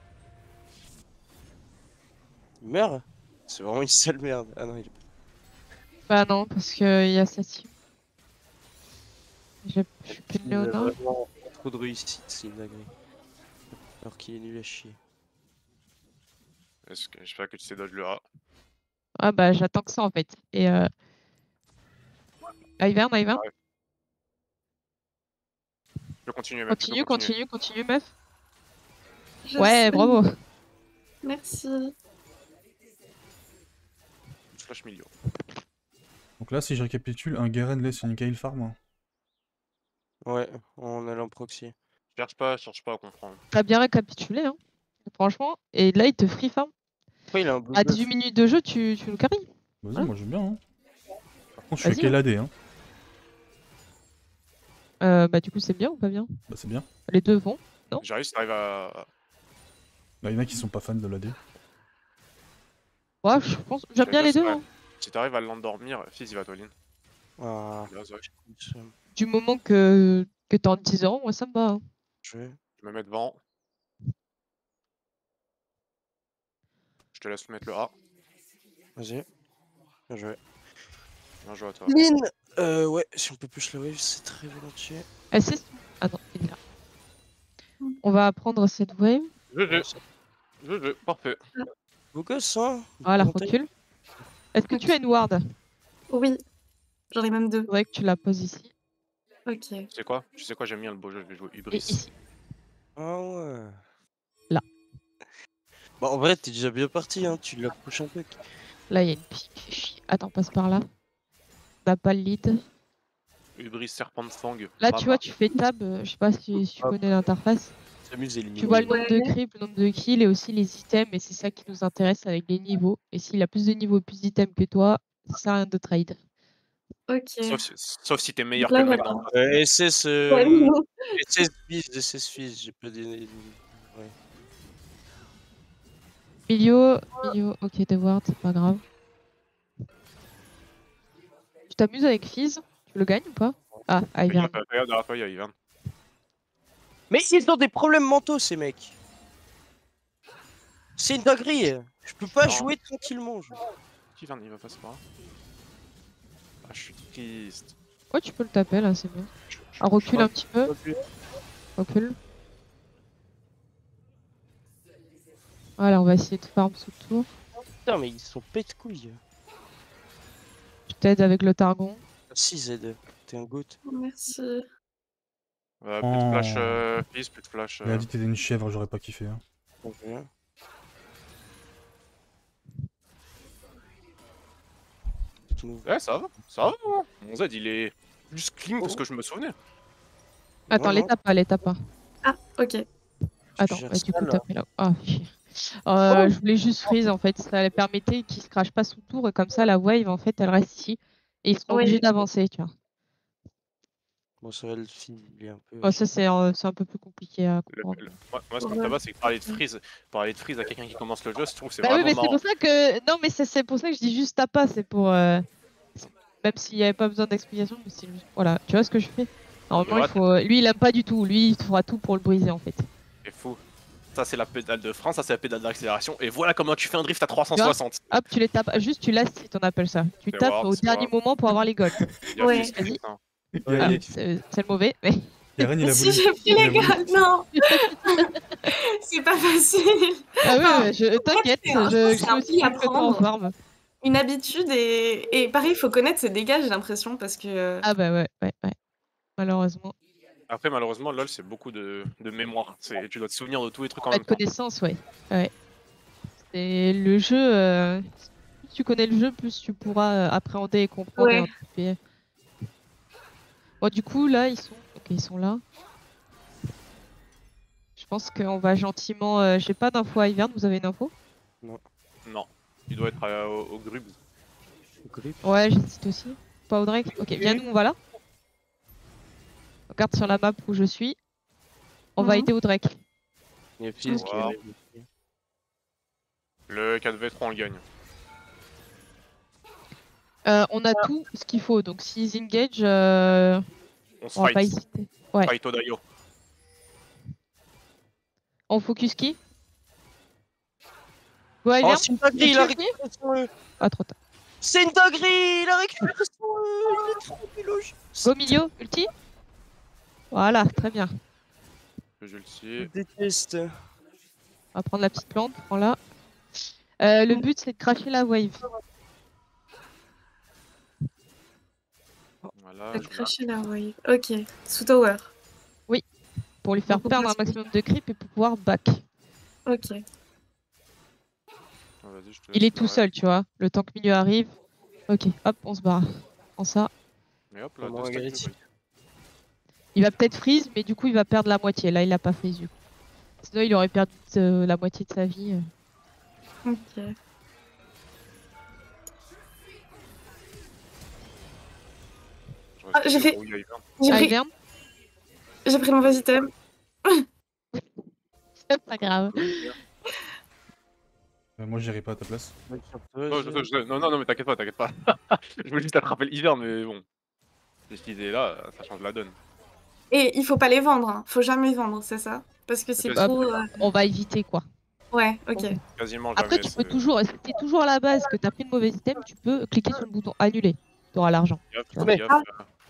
A: Il meurt? C'est vraiment une sale merde. Ah non, il est
C: Bah non, parce qu'il y a cette team. Je suis plus de
A: il a
C: Léona.
A: vraiment trop de réussite, c'est une dinguerie. Alors qu'il est nul à chier.
D: Est-ce que j'espère que tu sais dodge le A.
C: Ah bah j'attends que ça en fait. Et Ivern.
D: Je peux continuer, mec. je peux
C: Continue, meuf.
B: Je
C: Ouais,
B: sais.
C: bravo.
B: Merci.
D: Flash milieu.
E: Donc là, si je récapitule, un Garen laisse une Gale farm. Hein.
A: Ouais, en allant proxy.
D: Cherche pas à comprendre.
C: T'as bien récapitulé, hein. Franchement. Et là, il te free farm.
A: Après, il a un blue
C: À
A: buff.
C: 18 minutes de jeu, tu le carries.
E: Vas-y,
C: Hein
E: moi j'aime bien. Hein. Par contre, je suis
C: Vas-y,
E: KLAD. Hein.
C: Bah du coup, c'est bien ou pas bien?
E: Bah, c'est bien.
C: Les deux vont. Non.
D: J'arrive si t'arrives à.
E: Là, il y en a qui sont pas fans de l'AD.
C: Ouais, je pense. J'aime bien les deux. Hein.
D: Si t'arrives à l'endormir, Fizz il va t'all-in.
A: Ah,
D: Là, ça,
C: Du moment que t'es en 10 euros, moi ça me va. Hein.
A: je vais.
D: je me mets devant. Je te laisse mettre le A.
A: Vas-y. Bien joué.
D: Bien joué à toi.
A: Lynn ouais, si on peut push la wave, c'est très volontiers.
C: SS. Attends, il est là. On va prendre cette wave.
D: GG, parfait.
A: Beau gosse, hein?
C: Voilà,
A: Bon timing.
C: recule. Est-ce que tu as une ward?
B: Oui, j'en ai même deux.
C: Faudrait que tu la poses ici.
B: Ok.
D: Tu sais quoi, j'aime bien le beau jeu, je vais jouer
C: Et
D: Hubris.
C: ici.
A: Ah ouais.
C: Là.
A: Bah en vrai, t'es déjà bien parti, hein. Tu la pushes un peu.
C: Là, il y a une pique. Attends, passe par là. On n'a pas le lead.
D: Hubris Serpent de Fang.
C: Là, tu vois, tu fais tab. Je sais pas si tu connais l'interface.
A: S'amuse à éliminer.
C: Tu vois le nombre
B: Ouais.
C: de creeps, le nombre de kills et aussi les items. Et c'est ça qui nous intéresse avec les niveaux. Et s'il a plus de niveaux, plus d'items que toi, ça sert à rien de trade.
B: Ok.
D: Sauf si t'es meilleur que
B: Là,
D: le mec
B: voilà.
D: dans le
A: SS,
B: Ouais, non.
A: SS Fizz, j'ai pas donné. Ouais.
C: Milieu, ok, des wards, c'est pas grave. Tu t'amuses avec Fizz? Tu le gagnes ou pas? Ah, Ivern.
D: Regarde derrière toi, il y a Ivan.
A: Mais ils ont des problèmes mentaux, ces mecs. C'est une dinguerie. Je peux pas
D: Non.
A: jouer tranquillement.
D: Ivan, il va passer par là. Ah, je suis triste.
C: Ouais, tu peux le taper là, c'est bien. Ah, recule un petit peu. Recule. Voilà, on va essayer de farm sous le tour.
A: Putain, mais ils sont pète couilles.
C: Je t'aide avec le Targon.
A: Merci Z, t'es un goat.
B: Merci.
D: Plus de flash
E: Oh.
D: fils, plus de flash.
E: Il a dit que t'étais une chèvre, j'aurais pas kiffé. Hein.
A: Ok.
D: Ouais, ça va, ça va. Hein. Mon Z, il est plus clean que ce que je me souvenais.
C: Attends,
A: Non,
C: les
A: non.
C: tape pas, les tape pas.
B: Ah, ok.
C: Attends,
A: gère
C: du
A: ça,
C: coup,
A: là.
C: t'as pris là. Ah, chier.
A: Oh.
C: Je voulais juste freeze en fait, ça permettait qu'il se crache pas son tour et comme ça la wave en fait elle reste ici et ils seront
B: Oui.
C: obligés d'avancer, tu vois.
A: Bon, ça va, le film, il est un peu.
C: Bon, ça c'est un peu plus compliqué à
D: Le-
C: comprendre.
D: le- Moi, ce qui me tabasse, c'est que parler de freeze à quelqu'un qui commence le jeu, je trouve que c'est
C: Bah oui,
D: vraiment
C: mais c'est
D: marrant.
C: pour ça que. Non, mais c'est pour ça que je dis juste tape pas, c'est pour. Même s'il n'y avait pas besoin d'explication, mais c'est juste. Voilà, tu vois ce que je fais? Normalement, il faut. Lui, il aime pas du tout, lui, il fera tout pour le briser en fait.
D: C'est fou. Ça, c'est la pédale de frein, ça, c'est la pédale d'accélération. Et voilà comment tu fais un drift à 360.
C: Hop, tu les tapes, juste tu lasses si on appelle ça. Tu
D: C'est
C: tapes
D: voir,
C: au
D: c'est
C: dernier
D: voir.
C: moment pour avoir les golds.
D: Il y a
B: Ouais.
D: juste
C: Vas-y.
D: putain.
C: Ah, c'est le mauvais, mais.
E: Yaren, il a
B: Si
E: voulu.
B: j'ai pris
E: il a
B: les
E: voulu-
B: gars, non. C'est pas facile.
C: Ah oui,
B: Enfin,
C: ouais, t'inquiète,
B: c'est un-
C: je
B: c'est un
C: suis aussi
B: pli à
C: complètement en
B: prendre.
C: forme.
B: Une habitude et pareil, il faut connaître ses dégâts, j'ai l'impression, parce que.
C: Ah bah ouais. Malheureusement.
D: Après, malheureusement, LoL, c'est beaucoup de mémoire. Tu dois te souvenir de tous les trucs en
C: Pas
D: même
C: de
D: temps.
C: connaissance, ouais. C'est le jeu. Plus tu connais le jeu, plus tu pourras appréhender et comprendre et
B: Ouais.
C: anticiper. Bon, du coup, là, ils sont. Ok, ils sont là. Je pense qu'on va gentiment. J'ai pas d'infos à Ivern, vous avez une info?
D: Non. Il doit être au Grub.
C: Ouais, j'hésite aussi. Pas au Drake. Ok, viens, nous, on va là. Regarde sur la map où je suis. On va aider au Drake.
A: Il y a Fizz qui
D: Wow.
A: arrive.
D: Le 4v3, on le gagne.
C: On a tout ce qu'il faut, donc s'ils engage,
D: On se
C: on va pas
D: fight.
C: hésiter. Ouais.
D: Fight Odayo.
C: On focus qui? Ouais,
A: Oh,
C: Ivern,
A: c'est une dinguerie, il a
C: focus qui?
A: récupéré son E.
C: Ah, trop tard.
A: C'est une dinguerie, il a récupéré son E. Il est trop biloge.
C: Go milieu, ulti. Voilà, très bien.
D: Je le
A: Je
D: sais.
A: déteste.
C: On va prendre la petite plante, prends-la. Le but c'est de cracher la wave.
D: Voilà.
B: T'as craché la wave. Ok. Sous tower.
C: Pour lui faire
B: Donc, on
C: perdre un
B: passe-
C: maximum de creep et pour pouvoir back.
B: Ok.
D: Vas-y, je te
C: Il
D: laisse
C: est tout
D: le
C: seul, tu vois. Le temps que milieu arrive. Ok, hop, on se barre. Prends ça.
D: Mais hop, là,
A: Comment
D: deux stacks de
A: Agretti.
D: wave.
C: Il va peut-être freeze, mais du coup il va perdre la moitié. Là il a pas freeze du coup. Sinon il aurait perdu la moitié de sa vie.
B: Ok.
D: Je
B: Ah,
D: reste
B: j'ai
D: sur
B: fait-
D: où il y a Ivern.
B: J'ai pris...
C: Ivern,
B: j'ai pris mon vas-y-thème.
C: c'est pas grave.
E: Moi, j'irai pas à ta place.
D: Non, mais t'inquiète pas, t'inquiète pas. Je voulais juste attraper l'hiver, mais bon. Cette idée-là, ça change la donne.
B: Et il faut pas les vendre, hein. Faut jamais vendre, c'est ça? Parce que c'est
D: Ok.
B: trop...
C: On va éviter quoi.
B: Ouais, ok.
D: Quasiment
C: Après
D: jamais.
C: tu peux toujours, si t'es toujours à la base que t'as pris le mauvais item, tu peux cliquer sur le bouton annuler. Tu auras l'argent.
B: Ouais.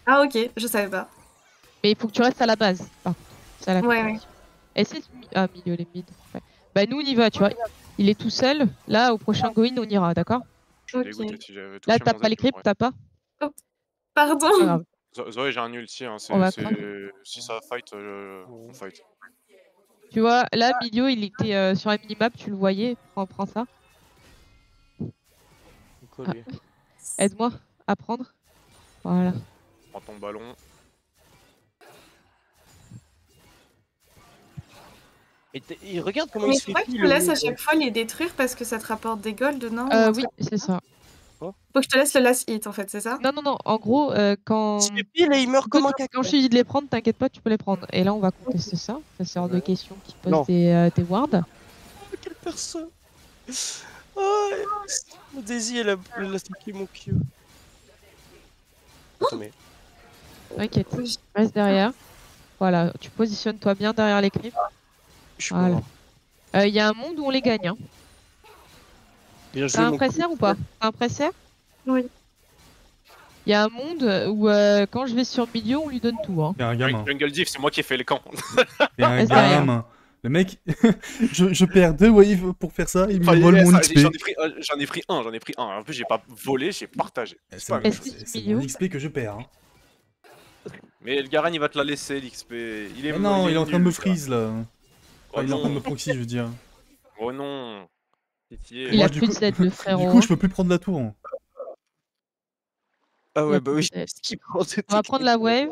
B: Ah ok, je savais pas.
C: Mais il faut que tu restes à la base. Par contre. C'est à la
B: Ouais,
C: compétition. Et c'est milieu les mid. Ouais. Bah nous on y va, tu vois. Il est tout seul. Là au prochain go-in on ira, d'accord?
D: Je suis
B: Ok.
D: dégoûté si j'avais touché
C: Là t'as
D: mon
C: pas les
D: Z,
C: creeps,
D: ouais.
C: t'as pas?
B: Pardon.
C: Pas grave.
D: Zoé, j'ai un ulti, hein.
C: On va
D: Si ça fight, on fight.
C: Tu vois, là milieu il était sur la minimap, tu le voyais. Prends ça.
A: Collé.
C: Aide-moi à prendre. Voilà.
D: Prends ton ballon.
A: Et regarde comment
B: Mais
A: il se
B: faut
A: fait
B: pas que tu
A: pile.
B: laisses à chaque fois les détruire parce que ça te rapporte des golds, non?
C: Oui, c'est ça.
B: Faut que je te laisse le last hit en fait, c'est ça?
C: Non. En gros, quand...
A: Il se fait pile et il meurt comme un caca.
C: Quand je te dis de les prendre, t'inquiète pas, tu peux les prendre. Et là, on va contester ça. Ça, c'est hors de question qui
A: Non.
C: pose des wards.
A: Oh, quelle personne. Oh, Daisy, elle a stické mon Q. Attends, mais...
C: T'inquiète,
B: Oui.
C: reste derrière. Voilà, tu positionnes-toi bien derrière les creeps.
A: Je suis
C: Voilà.
A: mort.
C: Il y a un monde où on les gagne. Hein.
A: Bien joué,
C: T'as un
A: mon
C: presseur ou pas? T'as un presseur?
B: Oui.
C: Il y a un monde où quand je vais sur milieu, on lui donne tout. Hein.
E: T'es un gamin.
D: Jungle Diff, c'est moi qui ai fait les camps.
E: T'es un
C: Reste derrière.
E: gamin. Le mec, je perds 2 waves pour faire ça, il me
D: Enfin,
E: vole mon
D: ça,
E: XP.
D: J'en ai pris un. En plus, j'ai pas volé, j'ai partagé.
E: C'est
D: pas
E: mon,
D: la même
C: Est-ce
D: chose.
C: que
E: c'est
C: milieu
E: mon XP que je perds. Hein.
D: Mais le Garen il va te la laisser l'XP. Il est
E: Mais non, il est en train de me
D: nul,
E: freeze là.
D: Oh
E: Il est en train de
D: non.
E: me proxy, je veux dire.
D: Oh non. Pitié.
C: Il
E: Moi,
C: a
E: du
C: plus de
E: coup-
C: Z, le
E: Du
C: frérot.
E: coup, je peux plus prendre la tour. Hein.
A: Ah
C: Il
A: ouais,
C: a
A: bah
C: plus
A: oui,
C: de Z.
A: c'est ce qui prend de
C: On va prendre la wave.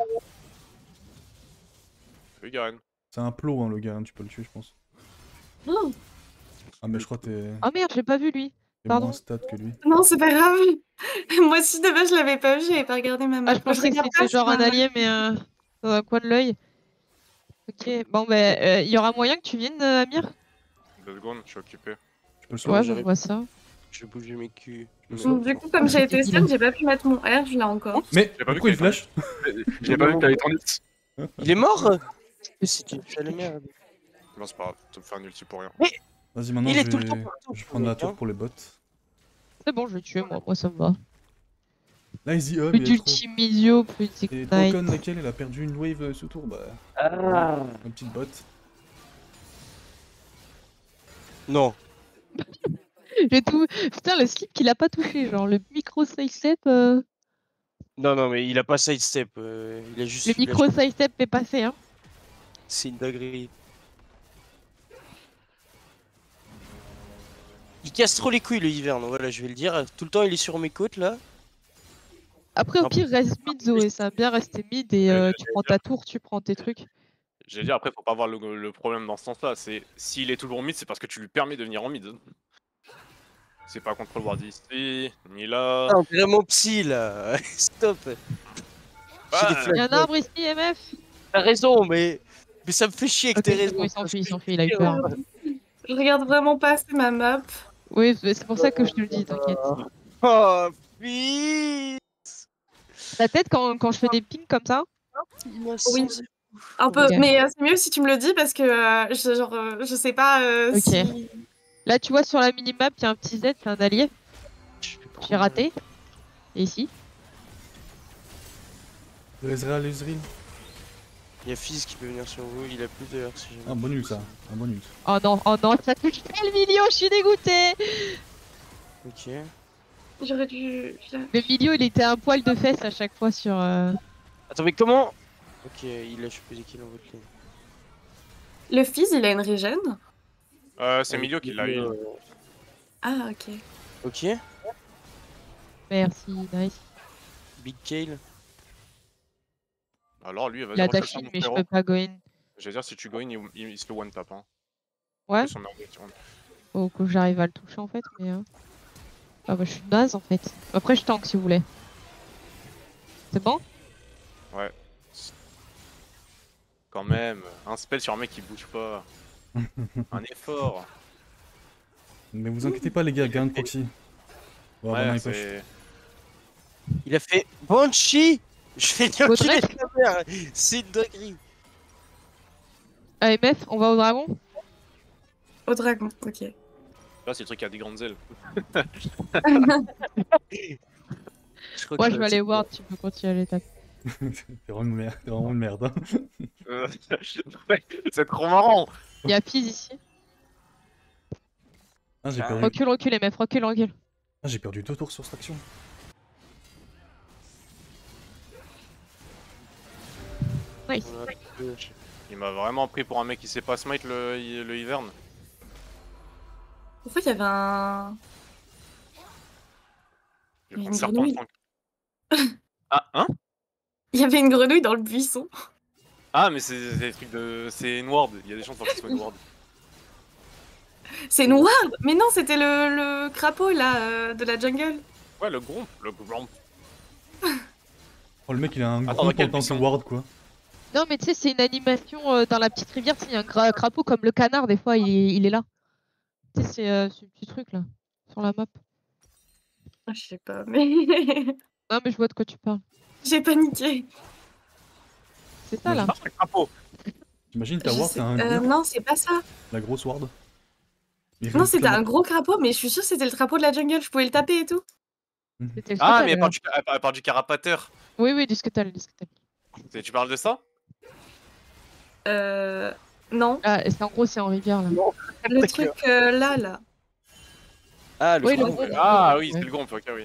D: Le Garen.
E: C'est un plot, hein, le gars, hein, tu peux le tuer, je pense.
B: Non,
E: Ah, mais je crois que t'es
C: Oh merde, j'ai pas vu lui.
E: moins
C: Pardon.
E: stat que lui.
B: non, c'est pas grave. Moi aussi, de base, je l'avais pas vu, j'avais pas regardé ma map.
C: Ah, je pensais que
B: regarde
C: c'était
B: pas
C: genre
B: sur
C: un
B: ma map.
C: allié, mais dans un coin de l'œil. Ok, bon, bah, il y aura moyen que tu viennes, Amir?
D: 2 secondes, je suis occupé.
E: Tu peux le swap.
C: Ouais, je
A: j'arrive.
C: vois ça.
A: Je vais bouger mes culs.
B: Du coup, comme j'ai été stun, j'ai pas pu mettre mon R, je l'ai encore.
E: Mais
D: J'ai pas vu
E: pourquoi il
D: que t'avais
E: flash?
D: J'ai pas vu que t'avais ton ult.
A: Il est mort? Si tu fais la merde.
D: Non, c'est pas grave, tu me fais un ulti pour rien.
E: Vas-y, maintenant
A: Il
E: je
A: est tout le temps
E: vais...
A: partout,
E: je vais prendre la
A: mec,
E: tour
A: hein.
E: pour les bots.
C: C'est bon, je vais tuer moi ça me va.
E: Là, Easy Hub,
C: Plus
E: il est trop...
C: d'ultimizio, plus
E: Il est trop con,
C: d'ignite.
E: laquelle il a perdu une wave sous tour. Bah,
A: Ah.
E: une petite bot.
A: Non.
C: J'ai tout. Putain, le slip qu'il a pas touché, genre le micro sidestep.
A: Non, non, mais il a pas sidestep. Il a juste.
C: Le micro sidestep est passé, hein.
A: C'est une dinguerie. Il casse trop les couilles le hiverne, voilà, je vais le dire. Tout le temps, il est sur mes côtes là.
C: Après, au
A: Non.
C: pire, reste mid, Zoé. Ça va bien rester mid et tu prends ta tour, tu prends tes trucs.
D: J'allais dire, après, faut pas voir le problème dans ce sens-là. C'est s'il est toujours mid, c'est parce que tu lui permets de venir en mid. C'est pas contre le ward ici, ni là.
A: Ah, vraiment psy là. Stop. J'ai des
C: Il y a un
A: flashbacks.
C: arbre ici, MF.
A: T'as raison, mais ça me fait chier que
C: Ok,
A: t'aies
C: c'est
A: raison.
C: bon, il s'enfuit, il a eu peur.
B: Je regarde vraiment pas assez ma map.
C: Oui, c'est pour ça que je te le dis, t'inquiète.
A: Oh, fils.
C: Ta tête, quand je fais des pings comme ça,
B: Oui. Un peu,
C: Ok.
B: mais c'est mieux si tu me le dis parce que je sais pas
C: Ok.
B: si.
C: là, tu vois, sur la minimap, il y a un petit Z, c'est un allié. J'ai raté. Et ici.
E: Le Ezreal, Ezreal.
A: Il y a Fizz qui peut venir sur vous, il a plus de si jamais.
E: Un bon ult, ça. Un bon ult.
C: Oh non, ça touche pas le milieu, je suis dégoûté.
A: Ok.
B: J'aurais dû.
C: Le milieu, il était un poil de fesse à chaque fois sur.
A: Attends, mais comment? Ok, il a chopé des kills en votre ligne.
B: Le Fizz, il a une régène.
D: C'est Milio qui l'a eu.
B: Ah, ok.
A: Ok.
C: Merci, nice.
A: Big Kale.
D: Alors lui, vas-y,
C: Il a
D: recule
C: dash in,
D: mon
C: mais je
D: frérot.
C: peux pas go in.
D: Je veux dire, si tu go in, il se le one tap. Hein.
C: Ouais.
D: Son arme, tu vois.
C: Faut que j'arrive à le toucher en fait, mais. Ah bah je suis naze en fait. Après, je tank si vous voulez. C'est bon?
D: Ouais. Quand même, un spell sur un mec qui bouge pas. Un effort.
E: Mais vous inquiétez pas, les gars, Garen proxy. On va avoir
D: Ouais,
E: un push.
D: c'est.
A: Il a fait Banshee. Je fais bien
C: Faudrait
A: enculer ta mère. C'est une dinguerie.
C: Allez, MF, on va au dragon?
B: Au dragon, ok.
D: Là, c'est le truc qui a des grandes ailes.
A: Je crois
C: Moi,
A: que
C: je vais aller voir, tu peux continuer à l'étape.
E: T'es vraiment une merde, t'es vraiment une merde. Hein.
D: Ouais, c'est trop marrant.
C: Il y a Fizz ici.
E: Ah, j'ai
A: Ah.
E: perdu...
C: Recule, MF, recule.
E: ah, j'ai perdu 2 tours sur cette action.
C: Nice.
D: Il m'a vraiment pris pour un mec qui sait pas smite le hiverne.
B: Pourquoi il y avait un.
D: Je vais
B: Il y a
D: prendre
B: une
D: serpent
B: grenouille.
D: tranquille. Ah, hein?
B: Il y avait une grenouille dans le buisson.
D: Ah, mais c'est des trucs de. C'est une ward. Il y a des chances pour que ce soit une ward.
B: C'est une ward. Mais non, c'était le crapaud là de la jungle.
D: Ouais, le gromp. Le gromp.
E: Oh, le mec, il a un
D: Attends,
E: gros
D: dans quel
E: temps
D: buisson?
E: ward, quoi.
C: Non, mais tu sais, c'est une animation dans la petite rivière. Il y a un crapaud comme le canard, des fois, il est là. Tu sais, c'est ce petit truc là, sur la map.
B: Ah, je sais pas, mais.
C: Non, mais je vois de quoi tu parles.
B: J'ai paniqué.
C: C'est ça là.
D: Ah, un crapaud.
E: T'imagines ta
B: Je
E: ward,
B: sais-
E: c'est un gros,
B: non, c'est pas ça.
E: la grosse ward. Il
B: Non,
E: fait
B: c'était
E: plein
B: un
E: de-
B: gros crapaud, mais je suis sûre que c'était le crapaud de la jungle. Je pouvais le taper et tout.
C: C'était le
D: Ah,
C: squettal,
D: mais
C: alors.
D: elle part du carapateur.
C: Oui, du squettal.
D: Tu parles de ça?
B: Non.
C: Ah, en gros, c'est en rivière là.
B: Le
A: D'accord.
B: truc là.
A: Ah, le
C: Oui, le
A: front.
C: gros.
D: Ah oui,
C: Ouais.
D: c'est le gromp, ok, oui.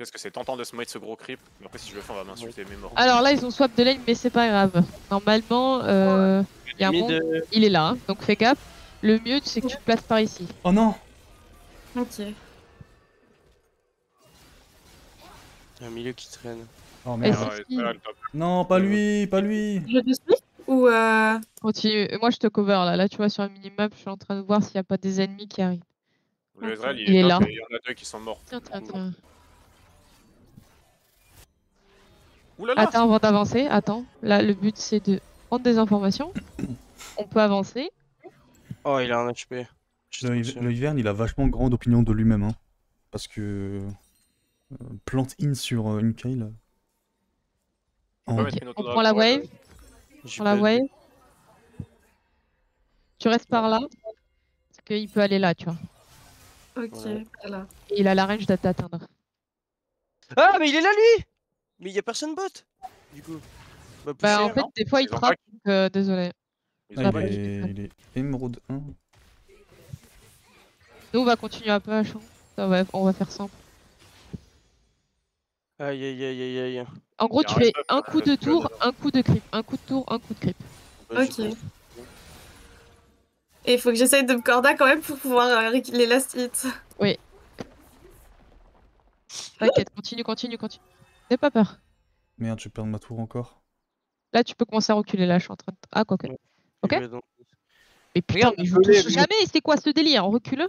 D: Qu'est-ce que c'est tentant de smite ce gros creep. Mais après, si je le fais, on va m'insulter mes morts.
C: Alors là, ils ont swap de lane, mais c'est pas grave. Normalement, il y a un
A: Mid,
C: monde, il est là, hein, donc fais gaffe. Le mieux, c'est que tu te places par ici.
E: Oh non!
B: Ok.
A: un milieu qui traîne.
E: Oh
C: Vas-y.
E: merde.
D: Ah, ouais, voilà, le top.
E: Non, pas lui, pas lui!
B: Je te suis ou
C: Continue. Moi, je te cover là. Là, tu vois, sur un minimap, je suis en train de voir s'il n'y a pas des ennemis qui arrivent.
D: Le Ezreal,
C: Il est
D: top
C: là.
D: et il y en a 2 qui sont morts.
C: Tiens, tiens, tiens.
D: Oulala!
C: Attends avant d'avancer. Attends. Là, le but, c'est de prendre des informations. On peut avancer.
A: Oh, il a un HP.
E: Le Ivern, il a vachement grande opinion de lui-même. Hein. Parce que. Plante in sur une Kyle.
D: On peut
C: Ok,
D: mettre une auto
C: on
D: dans
C: prend la
D: tourelle.
C: wave. Prends la wave. Tu restes par là. Parce qu'il peut aller là, tu vois.
B: ok,
A: Ouais.
B: voilà.
C: Et il a la range de t'atteindre.
A: Ah, mais il est là, lui! Mais il y a personne bot, du coup. Bah,
C: Bah,
A: pousser,
C: en fait,
A: hein.
C: des fois, il
D: Ils ont
C: trappe.
D: pas-
C: Donc, désolé.
D: Ils
E: Ah,
D: ont pas-
E: il est Emerald 1.
C: Nous, on va continuer un peu à champ. On va faire simple.
A: Aïe, aïe, aïe, aïe, aïe.
C: En gros,
D: Il y a
C: tu
D: un
C: fais
D: red buff,
C: un
D: hein,
C: coup de
D: parce que
C: tour,
D: là-
C: un coup de creep. Un coup de tour, un coup de creep.
A: Bah, j'ai
B: Ok.
A: compris.
B: Et il faut que j'essaye de me corda quand même pour pouvoir les last hits.
C: T'inquiète, continue. N'aie pas peur.
E: Merde, je vais perdre ma tour encore.
C: Là, tu peux commencer à reculer. Là, je suis en train de. Ah, quoi que.
A: Ouais.
C: Ok.
A: Il va dans-
C: Mais putain,
A: Regarde,
C: mais je
A: le
C: vous touche
A: golem.
C: jamais. C'est quoi ce délire? On recule.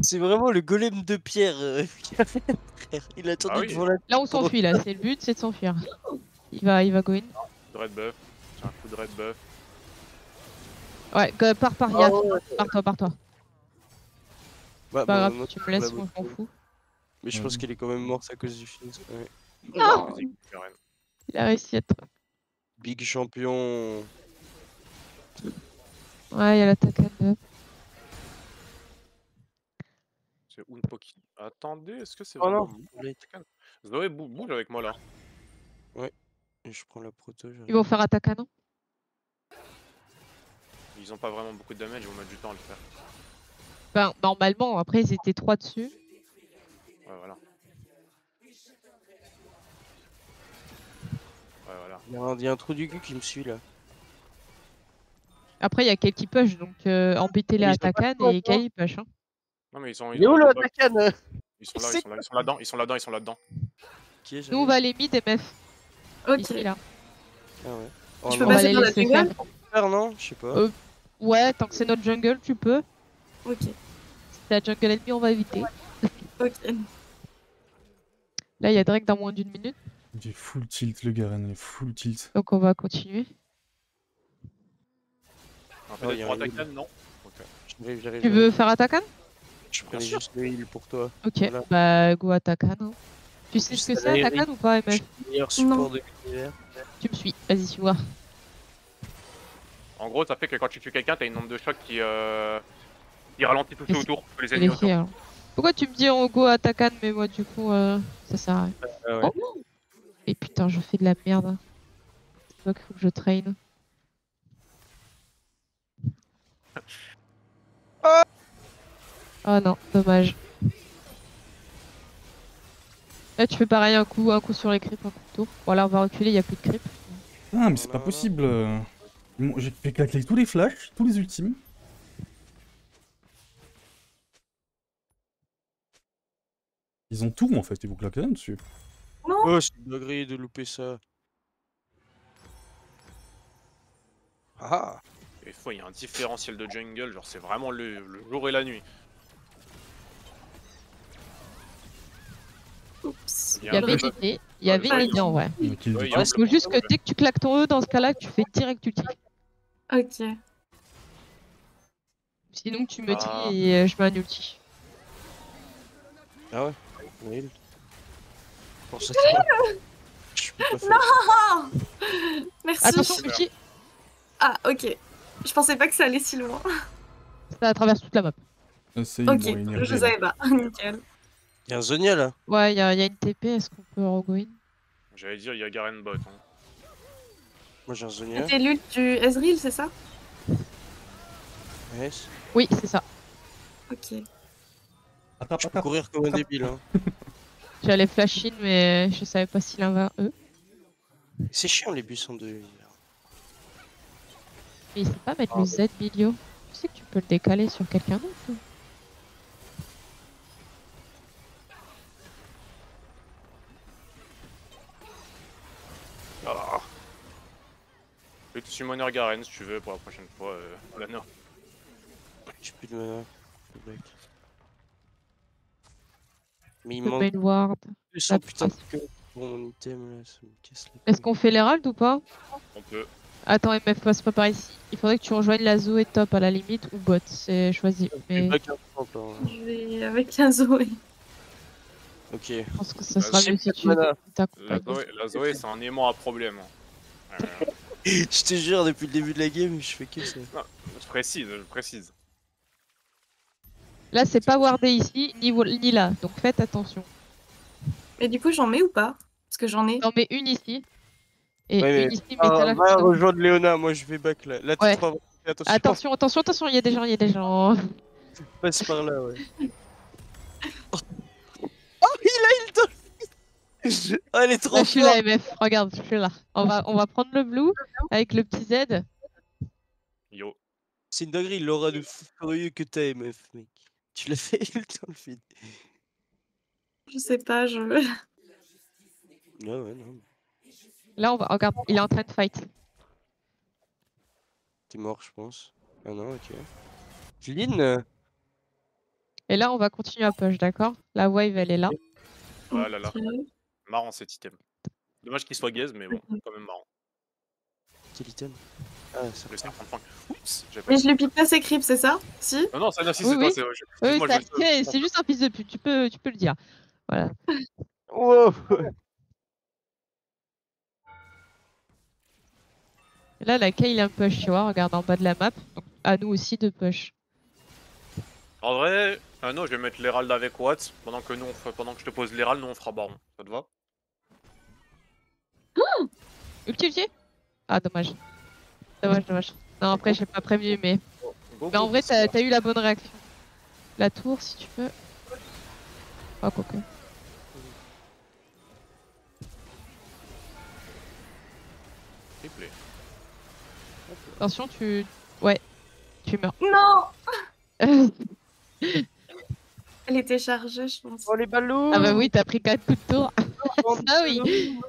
A: C'est vraiment le golem de pierre qui a fait, frère. Il a attendu
D: oui.
A: devant la.
C: Là, on s'enfuit. Là, c'est le but, c'est de s'enfuir. Il va go in.
D: Coup de red buff. J'ai un coup de red buff.
C: Ouais, pars, Yaf. Pars-toi.
A: Bah,
C: Pas grave,
A: moi,
C: tu me laisses,
A: la
C: moi, je m'en
A: botte.
C: fous.
A: Mais je pense qu'elle est quand même morte à cause du film. Ouais.
C: Non.
D: Vas-y, Karen.
C: Il a réussi à être.
A: Big champion.
C: Ouais, il y a l'attaque à 2.
D: C'est Unpo qui. Attendez, est-ce que c'est
A: Oh
D: vraiment.
A: non. Late.
D: Zoé, bouge avec moi là.
A: Et je prends la proto.
C: Ils vont faire attaque à non?
D: Ils ont pas vraiment beaucoup de damage, ils vont mettre du temps à le faire.
C: Ben, normalement, après, ils étaient 3 dessus.
D: Ouais, voilà. Ouais, voilà.
A: Il y a un trou du cul qui me suit là.
C: Après, il y a Kale qui push, donc embêtez-les
A: Mais
C: à
A: ils sont pas
C: Takan
A: forts,
C: et Kale il push. Hein.
D: Non, mais ils sont.
A: Il est où
D: ont
A: le
D: le buff.
A: Takan?
D: Ils sont là, ils sont là-dedans, ils sont là-dedans.
C: Nous, on va aller mid MF.
B: Ok.
C: Ici, là.
A: Ah ouais.
B: Je
A: Oh
B: peux
A: non.
C: On va
B: passer
C: les
B: dans la
C: laisser
B: jungle
C: faire.
A: Faire, non? Je sais pas.
C: Ouais, tant que c'est notre jungle, tu peux.
B: Ok.
C: Si c'est la jungle ennemie, on va éviter.
B: Ok.
C: Là, il y a Drake dans moins d'une minute,
E: Il est full tilt, le Garen, il est full tilt.
C: donc on va continuer.
D: En fait,
A: Oh, y a
D: pour
A: un
D: attaquer, non. Ok.
A: J'arrive.
C: Tu veux faire Attacan?
A: Je prenais
D: sûr.
A: juste le heal pour toi.
C: Ok,
A: Voilà.
C: bah go Attacan. Hein. Tu sais
A: Juste
C: ce que c'est
A: aérien.
C: Attacan ou pas,
A: Je
C: MF?
A: suis le meilleur support de l'univers.
C: Tu me suis, vas-y, tu vois.
D: En gros, ça fait que quand tu tues quelqu'un, t'as une onde de choc qui ralentit tout ce
C: Et
D: autour, tous les
C: Il
D: ennemis
C: est
D: autour.
C: fait, hein. Pourquoi tu me dis on go Attacan, mais moi du coup, ça sert à rien.
A: Ah ouais.
C: Oh. Et putain, je fais de la merde. Hein. C'est pas qu'il faut que je traîne. Oh non, dommage. Là, tu fais pareil, un coup sur les creeps, un coup de tour. Bon, là, on va reculer, il n'y a plus de creeps.
E: Ah, mais c'est pas possible. J'ai fait claquer tous les flashs, tous les ultimes. Ils ont tout en fait, ils vous claquent rien dessus.
A: Oh, c'est une dinguerie de louper ça. Ah.
D: Et des fois, il y a un différentiel de jungle, genre c'est vraiment le jour et la nuit.
B: Oups.
C: Il y avait
D: un
C: l'idée, il y avait
D: Ouais,
C: l'idée en vrai.
E: Donc, il
D: Ouais,
E: dit
D: il y a
C: Il faut juste que dès que tu claques ton E dans ce cas-là, tu fais direct ulti.
B: Ok.
C: Sinon, tu me
D: Ah.
C: dis et je mets un ulti.
A: Ah ouais. Oui. Pour ça. Je peux pas faire.
B: Ah merci.
C: Attention, ulti,
B: Ah, ok. Je pensais pas que ça allait si loin.
C: ça traverse toute la map.
E: c'est
B: Ok,
E: bon, énervé,
B: je
E: là.
B: savais pas. Nickel.
A: Il y a un Zonia là.
C: Ouais, il y a une TP, est-ce qu'on peut rego in?
D: J'allais dire, il y a Garen bot. Hein.
A: Moi j'ai un Zonia.
B: C'était l'ult du Ezreal, c'est ça?
A: Yes.
C: Oui, c'est ça.
B: Ok.
E: Attrape,
A: Je peux
E: attrape.
A: courir comme un débile. Hein.
C: J'allais flash in, mais je savais pas s'il avait un E.
A: C'est chiant les buissons de l'univers.
C: Mais il sait pas mettre
D: Ah,
C: le Z, Bilio. Tu sais que tu peux le décaler sur quelqu'un d'autre. Ou
D: Ah. Je vais te summoner Garen si tu veux pour la prochaine fois, Lana.
A: J'ai plus de mana. Le mec. Mais il
C: le
A: manque
C: main ward.
A: 200
C: la
A: putain de
C: passe.
A: cœur pour mon item là, ça me casse les
C: Est-ce
A: couilles.
C: qu'on fait l'Herald ou pas?
D: On peut.
C: Attends, MF passe pas par ici. Il faudrait que tu rejoignes la Zoé top à la limite ou bot, c'est choisi.
A: J'ai
C: Mais
A: pas 15 30 là.
B: Je vais avec la Zoé.
A: Ok.
C: je pense que ça
D: La
C: sera
A: Zoé,
C: mieux si
A: pas de
C: tu
A: mana.
C: t'accompagnes.
D: La Zoé c'est un aimant à problème.
A: Je te jure, depuis le début de la game, je fais que ça.
D: Non, je précise.
C: Là, c'est pas wardé ici, ni là, donc faites attention.
B: Mais du coup, j'en mets ou pas? Parce que j'en ai.
C: T'en mets une ici. Et
A: Ouais,
C: une
A: mais
C: ici, mettez-la
A: va
C: juste avant.
A: rejoindre Léona, moi je vais back là. Là,
C: Ouais.
A: t'es trop attention.
C: Attention, attention, attention, il y a des gens.
A: Passe par là, ouais. Oh, il a le temps. Oh, elle est trop
C: Là, je suis
A: forte.
C: là, MF. Regarde, je suis là. On va prendre le blue avec le petit Z.
D: Yo.
A: C'est une dinguerie, l'aura de fou furieux que t'as, MF, mec. Tu l'as fait dans le feed.
B: Je sais pas, je.
A: Ouais, ouais, non.
C: Là, regarde, il est en train de fight.
A: T'es mort, je pense. Ah non, ok. Lynn
C: Et là, on va continuer à push, d'accord? La wave, elle est là.
D: Ah là là.
B: Ok.
D: Marrant cet item. Dommage qu'il soit gaze, mais bon, quand même marrant.
A: quel item? Ah, ça
D: Le serpent de fang. Oups, j'ai pas
B: Mais
D: dit.
B: je lui pique pas ses creeps, c'est ça? Si?
D: Non, non, ça, non, si,
C: Oui,
D: c'est toi,
C: oui.
D: c'est.
C: Oui,
D: Excuse-moi,
C: c'est juste un fils de pute, tu peux le dire. Voilà.
A: Wow.
C: Et là, la Kay, il a un push, tu vois, regarde en bas de la map. Donc, à nous aussi de push.
D: En vrai, non, je vais mettre l'Herald avec Watts. Pendant que je te pose l'Herald, nous on fera Baron. Ça te va?
C: Ulti. Ah, dommage. Dommage. Non, après, j'ai pas prévu, mais.
D: Go,
C: Mais en
D: go,
C: vrai,
D: go,
C: t'as eu la bonne réaction. La tour, si tu peux. Ah, quoique.
D: Replay.
C: Attention, Ouais, tu meurs.
B: Non! Elle était chargée, je pense.
A: Oh, les ballons.
C: Ah bah oui, t'as pris 4 coups de tour. Ah oui.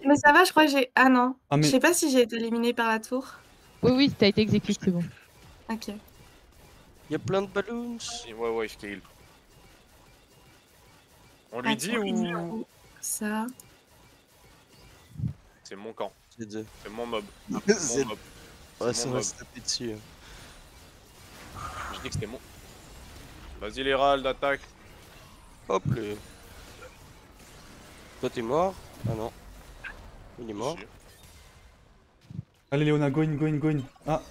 B: Mais ça va, je crois que j'ai. Ah non.
E: Ah, mais-
B: Je sais pas si j'ai été éliminée par la tour.
C: Oui, t'as été exécuté, c'est bon.
B: Ok.
A: Il y a plein de ballons.
D: Ouais, je scale. On lui dit
B: Attends,
D: ou.
B: Ça.
D: C'est mon camp.
A: C'est deux.
D: C'est mon mob.
A: C'est-
D: Mon mob.
A: Ouais,
D: C'est
A: ça
D: mon
A: va
D: mob.
A: se taper dessus. Hein.
D: Je dis que c'était mon. Vas-y, l'Herald, attaque.
A: Hop, le. Toi, t'es mort? Ah non. Il est mort.
E: Allez, Léona, go in. Ah,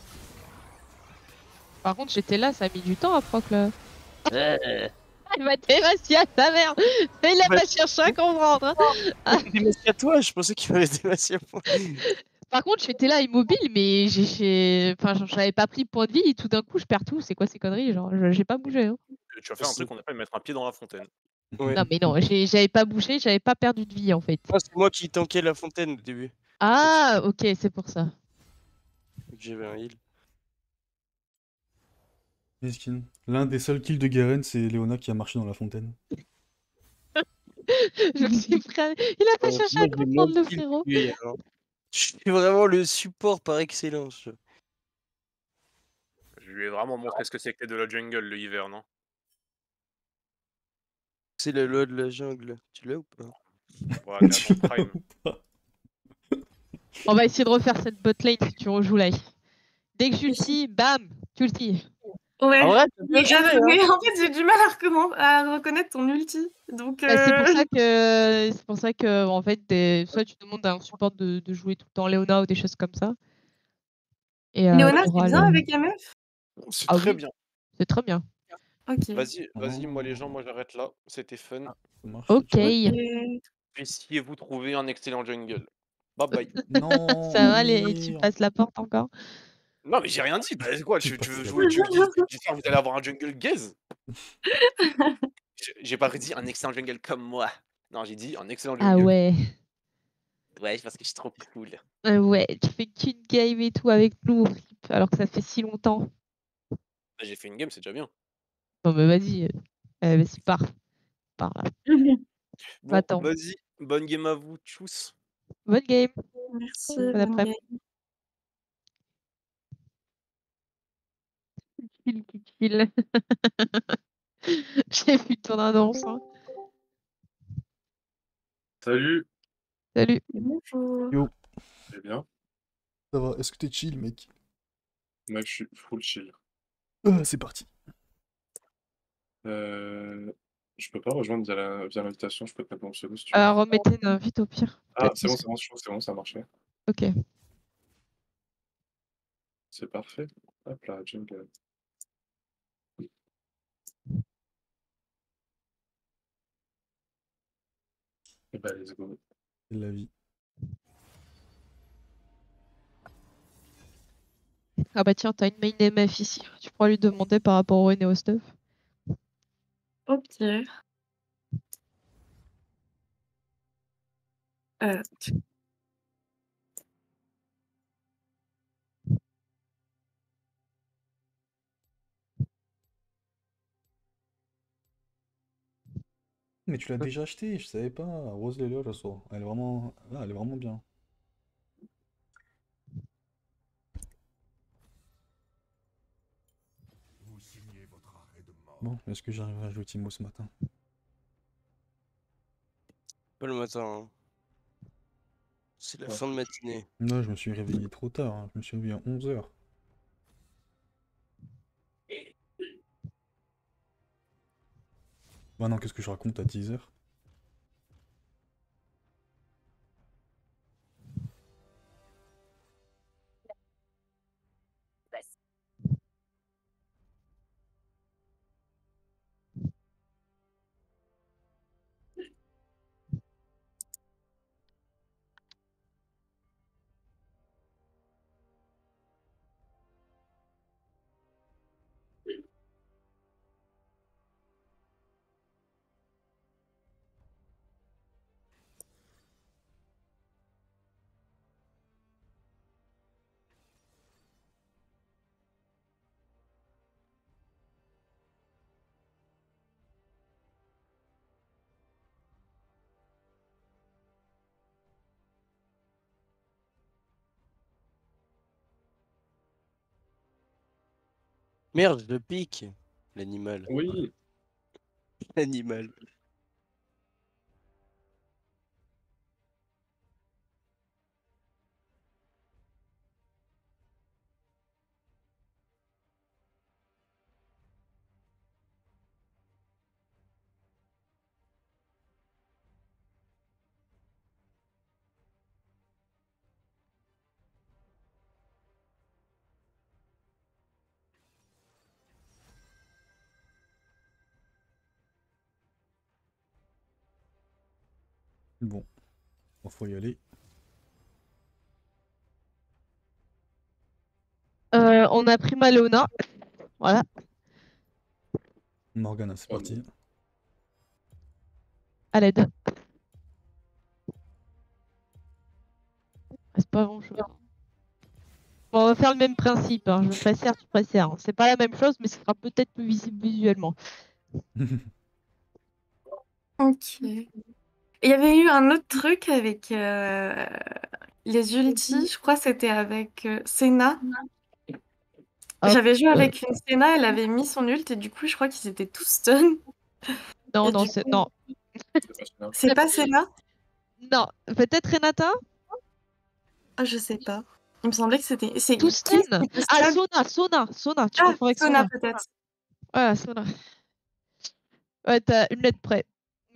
C: Par contre, j'étais là, ça a mis du temps à proc là. Il m'a dévacié à sa mère. Mais il a pas cherché à comprendre. Hein.
A: Il est masqué à toi, je pensais qu'il m'avait démassé à moi.
C: Par contre, j'étais là immobile, mais j'avais pas pris point de vie et tout d'un coup, je perds tout. C'est quoi ces conneries? Genre, j'ai pas bougé. Hein.
D: Tu vas faire un truc qu'on appelle mettre un pied dans la fontaine.
A: Ouais.
C: Non, mais non, j'avais pas bougé, j'avais pas perdu de vie en fait.
A: Ah, c'est moi qui tankais la fontaine au début.
C: Ah, ok, c'est pour ça.
A: Vu que j'avais un heal.
E: Miskin. L'un des seuls kills de Garen, c'est Léona qui a marché dans la fontaine.
C: Je me suis prêt. Il a pas cherché à
A: Moi, j'ai
C: comprendre
A: moins
C: le
A: de kills
C: frérot.
A: que lui, alors. Je suis vraiment le support par excellence.
D: Je lui ai vraiment montré ce que c'était de la jungle le hiver, non?
A: C'est la loi de la jungle. Tu l'as ou pas?
D: Voilà, t'es à ton prime.
C: On va essayer de refaire cette bot lane si tu rejoues là. Dès que j'ulti, bam, tu ulti.
B: Ouais.
A: En vrai, t'as bien
B: Mais,
A: géré, hein.
B: mais en fait, j'ai du mal à reconnaître ton ulti. Donc.
C: Bah, c'est pour ça que en fait, soit tu demandes à un support de jouer tout le temps Léona ou des choses comme ça. Et,
B: Léona,
C: t'auras
B: c'est bien
C: le-
B: avec MF?
D: C'est
C: Ah
D: très
C: oui.
D: bien.
C: C'est très bien.
B: Ok.
D: Vas-y, moi les gens, moi j'arrête là. C'était fun.
E: Ça marche.
C: Ok.
B: Et-
D: Puissiez-vous trouver un excellent jungle. Bye bye.
E: Non,
C: Ça va, tu
E: merde.
C: passes la porte encore?
D: Non, mais j'ai rien dit. Bah, c'est quoi, tu
E: passes
D: veux
E: la
D: jouer, j'espère que vous allez avoir un jungle gaze. J'ai pas dit un excellent jungle comme moi. Non, j'ai dit un excellent
C: Ah
D: jungle.
C: ouais.
D: Ouais, parce que je suis trop cool.
C: Ouais, tu fais qu'une game et tout avec nous, alors que ça fait si longtemps.
D: Bah, j'ai fait une game, c'est déjà bien.
C: Non mais vas-y, vas-y, pars. Pars là.
D: Bon,
C: Attends.
D: vas-y, bonne game à vous, tchuss.
C: Bonne game.
B: Merci.
C: Bon
B: bonne
C: après.
B: game.
C: Chill, qui chill. J'ai vu ton annonce. Hein.
G: Salut,
C: Salut.
B: Bonjour.
E: Yo,
G: c'est bien.
E: ça va, est-ce que t'es chill, mec?
G: Mec, je suis full chill.
E: C'est parti.
G: Je peux pas rejoindre via l'invitation, je peux te mettre en pseudo si tu veux.
C: Alors remettez une invite au pire.
G: Ah,
C: Peut-être
G: c'est bon,
C: parce
G: c'est bon, je trouve que c'est bon, ça a marché.
C: Ok.
G: C'est parfait. Hop là, jungle. Et bah, let's go.
E: C'est la vie.
C: Ah bah tiens, t'as une main MF ici. Tu pourras lui demander par rapport au Neo stuff.
B: Ok.
E: Mais tu l'as déjà acheté, je savais pas. Rose Lele, le soir. Elle est vraiment... Ah, elle est vraiment bien. Bon, est-ce que j'arrive à jouer Timo ce matin?
A: Pas le matin. Hein. C'est la
G: Ouais.
A: fin de matinée.
E: Non, je me suis réveillé trop tard. Hein. Je me suis réveillé à 11h. Bah non, qu'est-ce que je raconte à 10h?
A: Merde, je le pique. L'animal.
G: Oui,
A: L'animal.
E: Bon, il faut y aller.
C: On a pris Malona. Voilà.
E: Morgana, c'est
G: Oh,
E: parti.
C: À l'aide. C'est pas grand chose. Bon, on va faire le même principe. Hein. Je préfère, tu préfères. C'est pas la même chose, mais ce sera peut-être plus visible visuellement.
B: Ok. Il y avait eu un autre truc avec les ultis, je crois que c'était avec Senna.
C: Hop.
B: J'avais joué avec une Senna, elle avait mis son ult et du coup je crois qu'ils étaient tous stun.
C: Non,
B: Et
C: non,
B: du
C: c'est
B: coup-
C: non.
G: c'est pas celui-là.
B: C'est pas Senna?
C: Non. Peut-être Renata.
B: Ah, je sais pas. Il me semblait que c'était. C'est
C: Tout
B: qui
C: stun.
B: c'était
C: Ah,
B: stun
C: Sona. Tu
B: Ah,
C: confonds avec
B: Sona
C: Sona.
B: peut-être.
C: Voilà, Sona. Ouais, t'as une lettre près.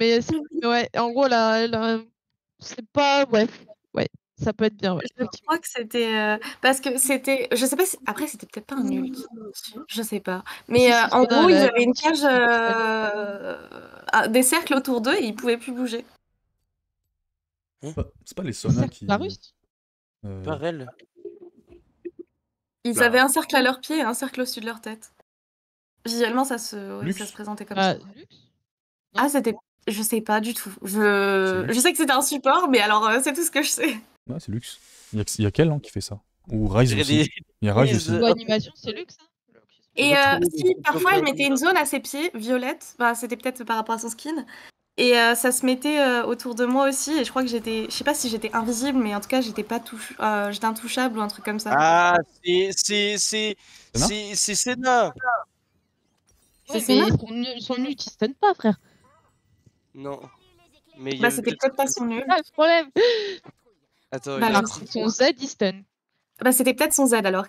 C: Mais ouais, en gros, là, c'est pas. Ouais, ça peut être bien, ouais.
B: Je crois que c'était. Parce que c'était. Je sais pas si. Après, c'était peut-être pas un ult. Je sais pas. Mais
C: Si, si,
B: en
C: Sona,
B: gros,
C: elle
B: ils
C: a
B: avaient une
C: une
B: cage. Des cercles autour d'eux et ils pouvaient plus bouger.
E: C'est pas les Sona qui...
C: La russe.
A: Par elle.
B: Ils
G: Bah.
B: avaient un cercle à leurs pieds et un cercle au-dessus de leur tête. Visuellement, ça se
E: Lux.
B: présentait comme
C: Ah,
B: ça.
C: Lux.
B: Ah, c'était Je sais pas du tout.
E: C'est
B: Je sais que c'était un support, mais alors c'est tout ce que je sais.
E: Ouais, c'est Lux. Il y a quel qui fait ça? Ou Rise
A: Dirait
E: aussi.
A: des
E: Il y a Rise
A: quiz,
E: aussi.
C: Niveau animation, c'est luxe, hein.
B: Et
A: retrouver
B: si,
A: des
B: parfois, elle mettait
A: photos.
B: une zone à ses pieds, violette. Bah, c'était peut-être par rapport à son skin. Et ça se mettait autour de moi aussi. Et je crois que j'étais. Je sais pas si j'étais invisible, mais en tout cas, j'étais pas j'étais intouchable ou un truc comme ça.
A: Ah,
E: Senna
A: c'est Senna.
B: C'est
C: Ouais,
B: Senna
C: mais son ult, il stun pas, frère.
A: Non, mais il y
B: Bah,
A: avait
B: c'était
A: peut-être.
B: peut-être pas son nul.
C: C'est ça le problème.
A: Attends,
B: Bah,
A: regarde.
B: je sais
C: Son Z, il stun.
B: Bah, c'était peut-être son Z alors.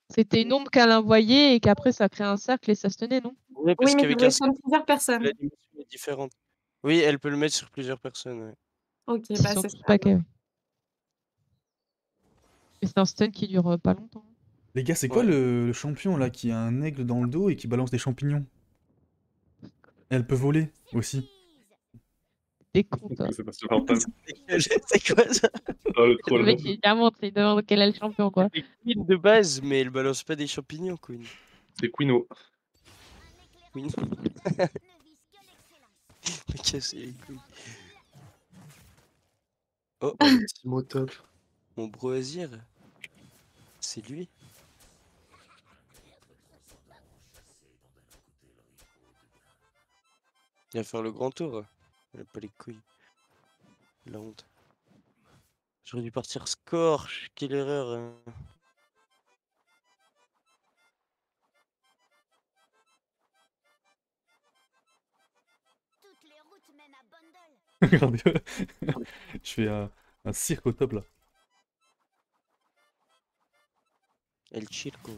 C: C'était une ombre qu'elle envoyait et qu'après ça crée un cercle et ça se tenait, non?
A: Ouais, parce
B: Oui, mais ça
A: qu'avec
B: pouvait
A: un
B: stun plusieurs personnes.
A: l'animation est différente. Oui, elle peut le mettre sur plusieurs personnes. Ouais.
B: Ok,
C: Ils
B: bah,
C: sont
B: c'est
C: tous
B: ça.
C: paquets. Ouais. Et c'est un stun qui dure pas longtemps.
E: Les gars, c'est quoi
A: Ouais.
E: le champion là qui a un aigle dans le dos et qui balance des champignons? Elle peut voler aussi.
C: Des cons, toi.
G: C'est pas super fun.
A: C'est quoi ça?
G: Oh, le
C: Le
G: troll.
C: mec, il montre, il demande quel est le champion, quoi.
A: C'est Queen de base, mais elle balance pas des champignons, Queen.
G: C'est Quino.
A: Queen.
F: Ne vise que l'excellence.
A: Mais casser les couilles. Oh,
G: Oh, le Timo top.
A: mon bro Azir. C'est lui. Il va faire le grand tour. Il a pas les couilles. La honte. J'aurais dû partir Scorch. Quelle erreur. Hein.
F: Toutes les routes mènent à Bundle.
E: Regardez. Je fais un cirque au top là.
A: Elle chill, quoi.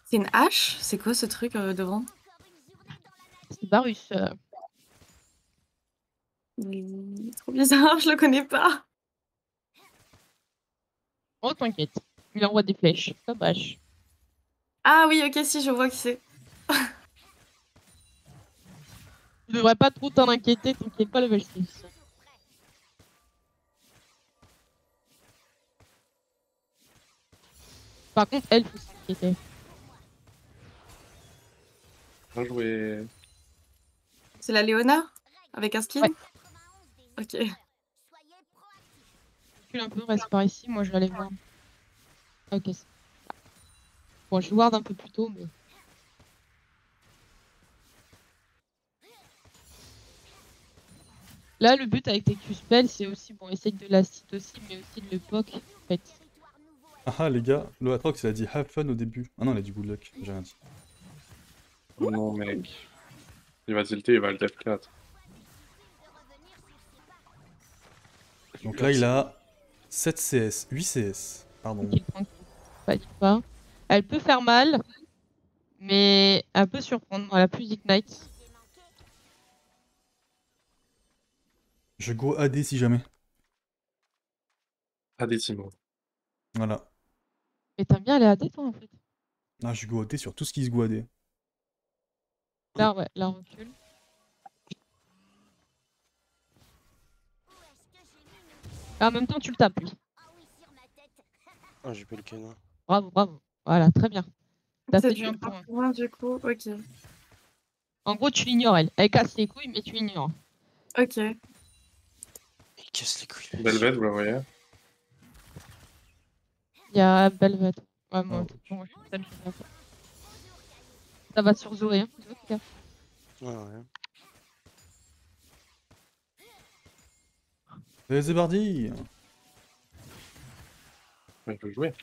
B: C'est une hache? C'est quoi ce truc devant?
F: Encore une journée dans la
C: C'est Varus.
B: Trop bizarre, je le connais pas.
C: Oh, t'inquiète. Il envoie des flèches. Dommage.
B: Ah oui, ok, si, je vois qui c'est.
C: Tu devrais pas trop t'en inquiéter, t'inquiète pas, level 6. Par contre, elle, faut s'inquiéter.
G: Bien joué.
B: C'est la Léona? Avec un skin?
C: Ouais.
B: Ok.
F: Soyez proactifs.
C: Recule un peu, reste par ici, moi je vais aller voir. Ok. Bon, je ward un peu plus tôt, mais. Là, le but avec tes Q-spells, c'est aussi, bon, essayer de la cite aussi, mais aussi de le poke, en fait.
F: Territoire nouveau.
E: Ah les gars, le Atrox il a dit have fun au début. Ah non, il a dit good luck, j'ai rien dit.
G: Oh non, mec. Il va tilter, il va le def 4.
E: Donc là il a 7 CS, 8 CS, pardon.
C: Tranquille, tranquille. Panique pas. Elle peut faire mal, mais elle peut surprendre. Elle a plus d'ignite.
E: Je go AD si jamais.
G: Pas des Timo.
E: Voilà.
C: Mais t'aimes bien aller AD, toi, en fait.
E: Ah, je go AD sur tout ce qui se go AD.
C: Là, ouais, là, on recule. Ah, en même temps, tu le tapes, lui.
F: Ah oui, sur ma tête.
A: Ah, j'ai pas le canin.
C: Bravo, bravo. Voilà, très bien. T'as
B: C'est
C: fait
B: du
C: du 1 point.
B: point, du coup, ok.
C: En gros, tu l'ignores, elle. Elle casse les couilles, mais tu l'ignores.
B: Ok.
A: Il casse les couilles.
G: Belved, vous la voyez?
C: Il y a Belvet. Ouais, moi,
E: Oh.
C: bon, je suis seule, je sais pas. Ça va sur Zoé, hein. Zoé, fais gaffe.
A: Ouais.
E: Eh, Zebardi!
G: Ouais, il peut jouer.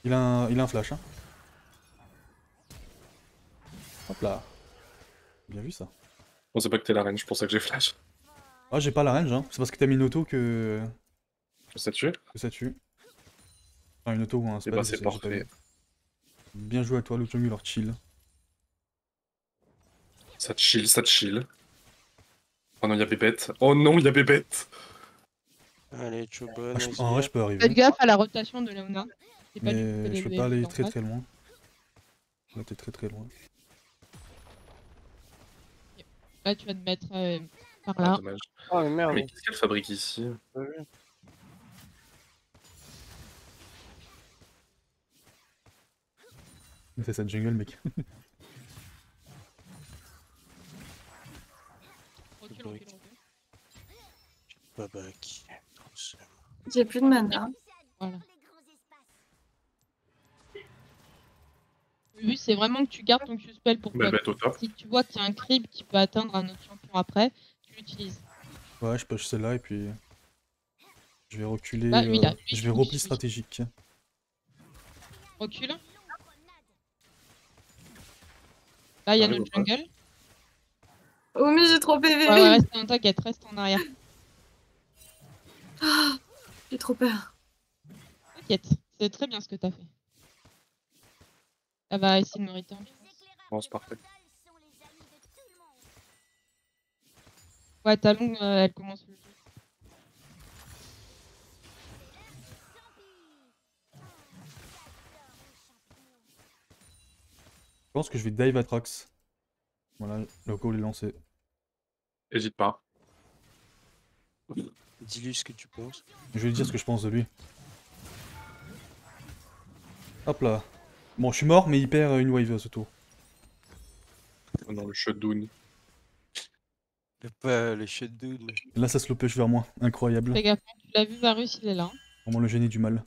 E: Il a un flash, hein. Hop là. Bien vu ça.
G: On sait pas que t'es la reine, c'est pour ça que j'ai flash.
E: Ah, j'ai pas la range, hein. C'est parce que t'as mis une auto que
G: Ça te tue?
E: ça tue. Enfin, une auto ou un
G: Et
E: spell,
G: bah
E: je
G: c'est
E: sais, j'ai pas
G: parfait.
E: vu. Bien joué à toi, Luchongu, leur chill.
G: Ça te chill, ça te chill. Oh non, il y a Pépette. Oh non, il y a Pépette.
A: Allez, Chobon,
E: Ah, en vrai, je peux
C: Faites
E: arriver.
C: gaffe à la rotation de Léona. C'est pas du tout
E: Mais je peux
C: les
E: pas aller
C: en
E: très
C: face.
E: très loin. Là, t'es très très loin.
C: Là, tu vas te mettre par
G: Ah,
C: là.
G: dommage.
A: Oh, mais merde.
G: Mais qu'est-ce qu'elle fabrique ici?
E: C'est ça, jungle, mec.
C: Recule, recule, recule.
A: Pas back.
B: J'ai plus de mana.
C: Voilà. Le but, c'est vraiment que tu gardes ton Q-spell pour
G: Belle
C: toi.
G: bête au top.
C: Si tu vois qu'il y a un creep qui peut atteindre un autre champion après, tu l'utilises.
E: Ouais, je push celle-là et puis... Je vais reculer...
C: Bah, lui, là, lui,
E: je vais
C: lui,
E: repli
C: lui.
E: stratégique.
C: Recule. Là, il y a
G: Arrive
C: le
G: ou pas
C: jungle.
B: Oh, mais j'ai trop PV.
C: Ouais, reste en t'inquiète, reste en arrière.
B: J'ai trop peur.
C: T'inquiète, c'est très bien ce que t'as fait. Elle va essayer de me return.
G: Bon, c'est parfait.
C: Ouais, Talon, elle commence le jeu.
E: Je pense que je vais dive Atrax. Voilà, le call est lancé.
G: Hésite pas.
A: Dis-lui ce que tu penses.
E: Je vais lui dire ce que je pense de lui. Hop là. Bon, je suis mort, mais il perd une wave à ce tour.
G: Oh non, le shutdown.
A: Pas les shutdowns.
E: Et là, ça slow push vers moi. Incroyable.
C: Fais gaffe, tu l'as vu, Varus, il est là.
E: Vraiment le génie du mal.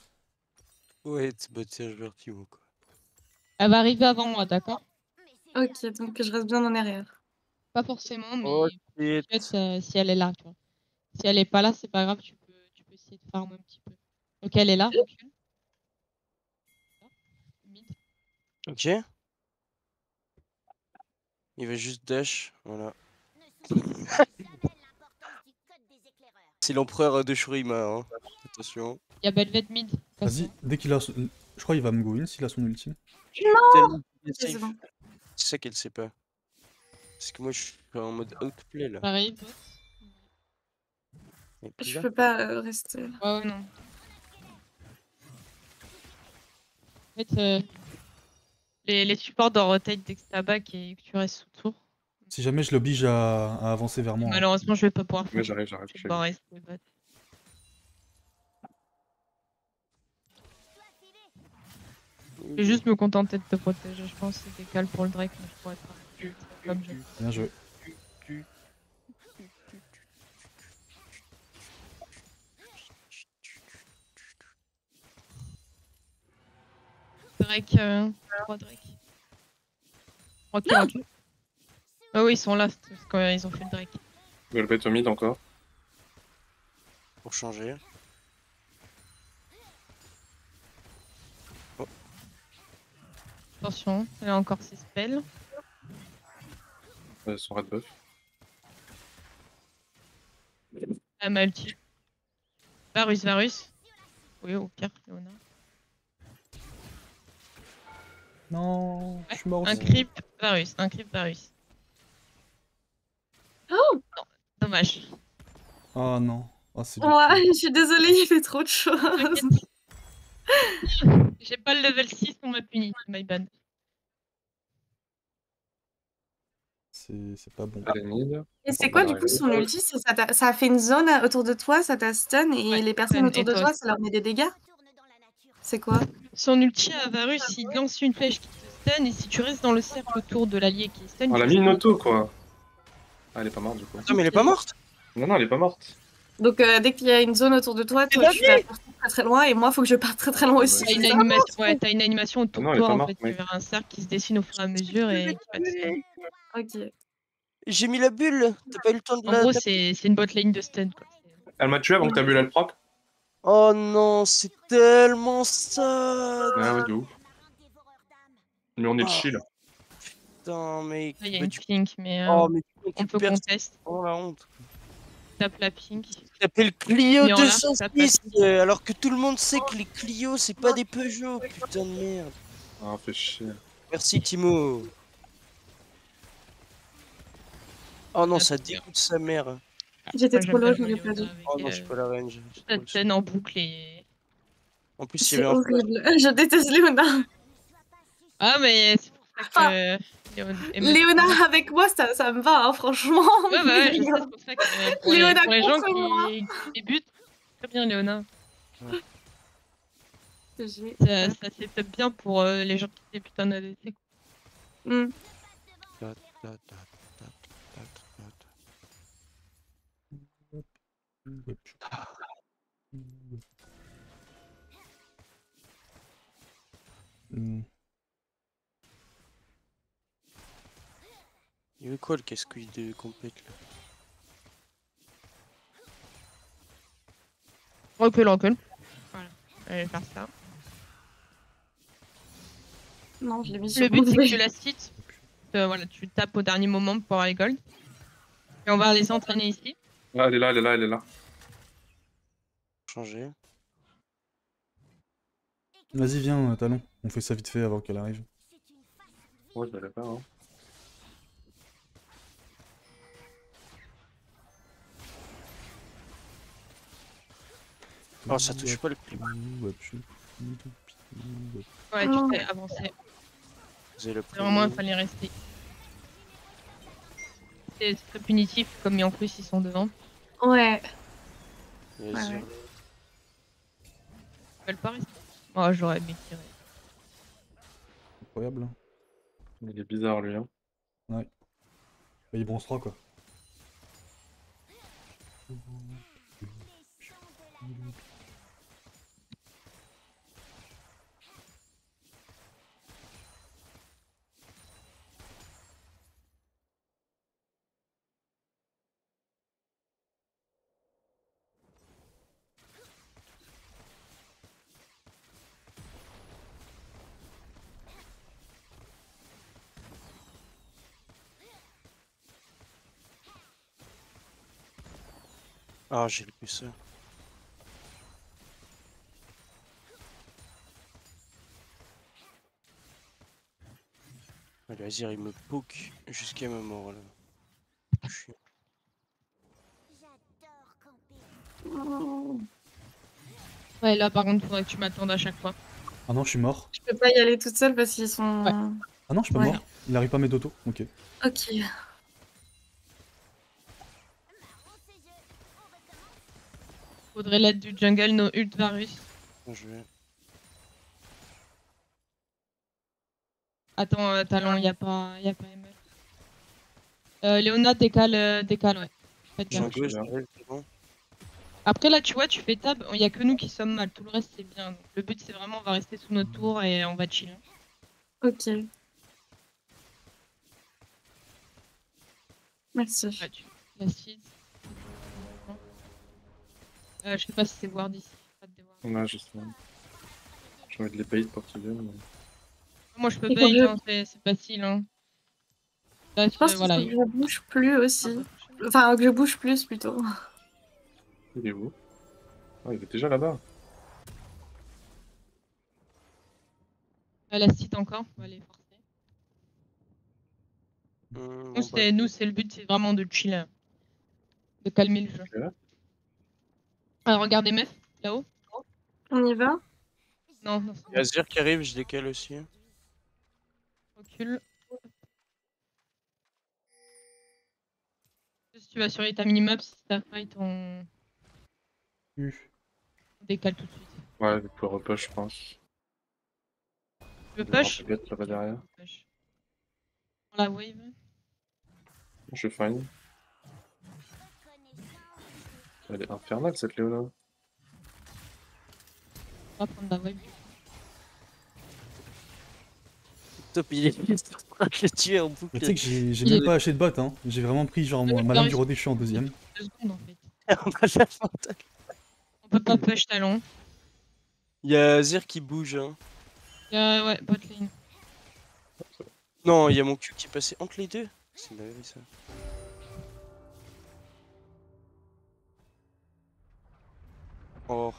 A: Ouais, bah tiens, je vais Timo quoi.
C: Elle va arriver avant moi, d'accord?
B: Ok, donc je reste bien en arrière.
C: Pas forcément, mais
A: Oh,
C: peut-être si elle est là, tu vois. Si elle est pas là, c'est pas grave, tu peux essayer de farm un petit peu. Ok, elle est là, recule. Mid.
A: Ok. Il va juste dash, voilà. C'est l'empereur de Shurima, hein. Attention.
C: Il y a Belvet mid.
E: Vas-y, dès qu'il a... Je crois qu'il va me go in s'il a son ultime.
A: Tellement
B: C'est
A: safe.
B: bon.
A: C'est ça qu'elle sait pas. Parce que moi je suis en mode outplay là.
C: Pareil.
A: Et puis
B: Je
A: là,
B: peux pas rester.
C: Ouais, ouais, non. En fait, les supports doivent rotate dès que t'as back et que tu restes sous tour.
E: Si jamais je l'oblige à avancer vers moi.
C: Malheureusement, je vais pas pouvoir
G: Mais
C: faire.
G: j'arrive.
C: Je vais
G: je
C: devoir rester au bot. Je vais juste me contenter de te protéger. Je pense que c'est décal pour le Drake, mais je pourrais pas. Comme je.
E: Bien joué.
C: Drake, 3 Drake. Recule, recule. Ah oui, ils sont là, c'est parce qu'ils ont fait le Drake.
G: Belle bête au mid encore.
A: pour changer.
C: Attention, elle a encore ses spells.
G: Son red buff.
C: Elle m'a ulti. Varus, Varus. Oui, au pire, Léona.
E: Non, je suis mort
C: Un
E: aussi.
C: creep, Varus, un creep, Varus.
B: Oh
C: Non, dommage.
E: Ah non. Ah, c'est
B: Ouais, je suis désolée, il fait trop de choses.
C: J'ai pas le level 6, on m'a puni, my bad.
E: c'est pas bon.
G: Elle est mid.
B: Et c'est quoi du coup son ulti? Ça a fait une zone autour de toi, ça t'a stun et
C: Ouais,
B: les personnes autour
C: et
B: de
C: toi
B: toi,
C: aussi.
B: ça leur met des dégâts? C'est quoi?
C: Son ulti à Varus, il lance une flèche qui te stun et si tu restes dans le cercle autour de l'allié qui est stun,
G: On l'a
C: tu
G: mis une
C: peux-
G: auto quoi. Ah, elle est pas morte du coup.
A: Non mais elle est pas morte.
G: Non, elle est pas morte.
B: Donc dès qu'il y a une zone autour de toi, toi tu vas partir très très loin et moi faut que je parte très très loin aussi.
C: T'as une
B: c'est ça?
C: animation, ouais, t'as une animation autour
G: Non,
C: de
G: elle est
C: toi
G: pas
C: en
G: morte,
C: fait. Tu
G: mec.
C: verras un cercle qui se dessine au fur et à mesure et qui va te stun.
B: Ok.
A: J'ai mis la bulle. T'as pas eu le temps de
C: En
A: la
C: gros,
A: taper.
C: c'est une bot lane de stun quoi.
G: Elle m'a tué avant que ta bulle elle proc.
A: Oh non, c'est tellement sad.
G: Ah ouais, de ouf. Mais on est
A: Ah.
G: chill.
A: Putain mec.
C: Là, il y a
A: Bah,
C: une
A: du coup-
C: pink, mais
A: Oh mais du coup,
C: on
A: tu
C: peut
A: perds.
C: contest.
A: Oh la honte.
C: Tape la pink.
A: T'appelles Clio
C: Mais en large,
A: 206 alors que tout le monde sait que les Clio c'est pas des Peugeot. Putain de merde.
G: Ah, fait chier.
A: Merci Timo. Oh non, ça dégoûte sa mère.
B: J'étais
C: Moi,
B: trop loin, je
C: j'aime
B: m'aurais
C: bien
B: pas
C: le
B: dit.
C: Léona
A: Oh non,
C: avec,
A: j'ai pas la range. J'ai trop
C: cette
A: le
C: scène en boucle et...
A: En plus, il y
B: C'est
A: avait un flash.
B: horrible. Je déteste Léona.
C: Ah, mais c'est pour ça que...
B: Léona avec moi, ça me va, hein, franchement.
C: Ouais, bah ouais, je sais, c'est pour ça que pour
B: Léona
C: les gens
B: contre moi.
C: qui débutent, très bien Léona.
B: J'ai.
C: Ça setup bien pour les gens qui font putain d'ADC.
B: Hmm.
A: Ta, ta, ta, ta, ta, ta, ta. Il veut quoi le casse-couille de compète là?
C: Recule. Voilà. Allez faire ça.
B: Non, je l'ai mis sur
C: Le
B: mon
C: but c'est que tu
B: dé.
C: la sit. Voilà, tu tapes au dernier moment pour avoir les gold. Et on va les entraîner ici.
G: Ah, elle est là, elle est là, elle est là.
A: Changer.
E: Vas-y, viens, Talon. On fait ça vite fait avant qu'elle arrive.
G: Ouais, je vais la faire, hein.
A: Oh, ça touche pas le clip.
C: Ouais,
B: Non.
C: tu fais avancer.
A: C'est le
C: Vraiment, il
A: premier.
C: fallait rester. C'est très punitif, comme en plus ils sont devant.
B: Ouais.
A: Vas-y.
B: Ouais.
C: Ils veulent pas rester. Oh, j'aurais aimé tirer.
E: Incroyable. Hein.
G: Il est bizarre, lui, hein.
E: Ouais. Bah, il bronzera quoi.
A: Ah, j'ai loupé ça. Allez, vas-y, il me poke jusqu'à ma mort là. Chiant.
F: J'adore camper.
B: Oh.
C: Ouais, là par contre, faudrait que tu m'attendes à chaque fois.
E: Ah non, je suis mort.
B: Je peux pas y aller toute seule parce qu'ils sont.
C: Ouais.
E: Ah non, je suis pas
B: Ouais.
E: mort. Il arrive pas à mettre d'auto. Ok.
B: Ok.
C: Faudrait l'aide du jungle, no ult Varus.
A: Bon, je vais.
C: Attends, Talon, y a pas ML. Léona décale, ouais. Faites
A: J'ai un
C: gaffe.
A: gauche,
G: bien.
A: j'arrive, c'est bon.
C: Après là, tu vois, tu fais tab, y a que nous qui sommes mal, tout le reste c'est bien. Donc, le but c'est vraiment, on va rester sous notre tour et on va chill.
B: Ok. Merci.
C: Ouais, tu la seed. Je sais pas si c'est voir d'ici. Pas de dévoir.
G: Ouais, je sais. J'ai envie de les bait pour qu'ils viennent. mais-
C: Moi je peux
B: Il faut
C: bait,
B: que je-
C: hein, c'est facile. Hein. Là,
B: Je pense qu'il
C: voilà.
B: faut que je bouge plus aussi. Enfin, que je bouge plus plutôt.
G: Il est où? Ah, il est déjà là-bas.
C: La seed encore, on va les forcer.
A: Bon,
C: Nous, c'est le but, c'est vraiment de chill. De calmer le jeu.
G: Ok.
C: Alors regardez meuf, là-haut.
B: On y va?
C: Non, non, c'est
A: il y a Azir qui arrive, je décale aussi.
C: recule. Si tu vas sur ta minimap, si ça fight, on décale tout de suite.
G: Ouais, il peut repush, je pense.
C: Le
G: Il va
C: push
G: avoir peut-être là-bas derrière.
C: Push. Dans la wave.
G: Je fine. Elle est infernale, cette Léona.
C: On va prendre la wave.
A: Top, il est en train de le tuer en boucle.
E: Mais tu sais que j'ai
C: Il
E: même
C: est-
E: pas haché de bot, hein. J'ai vraiment pris genre ma lame du rodé, je suis en deuxième.
C: 2 secondes en fait.
A: On a l'avantage.
C: On peut pas push talon.
A: Il y a Azir qui bouge. Hein.
C: Ouais, bot lane.
A: Non, il y a mon cul qui est passé entre les deux. C'est une dinguerie ça. Oh.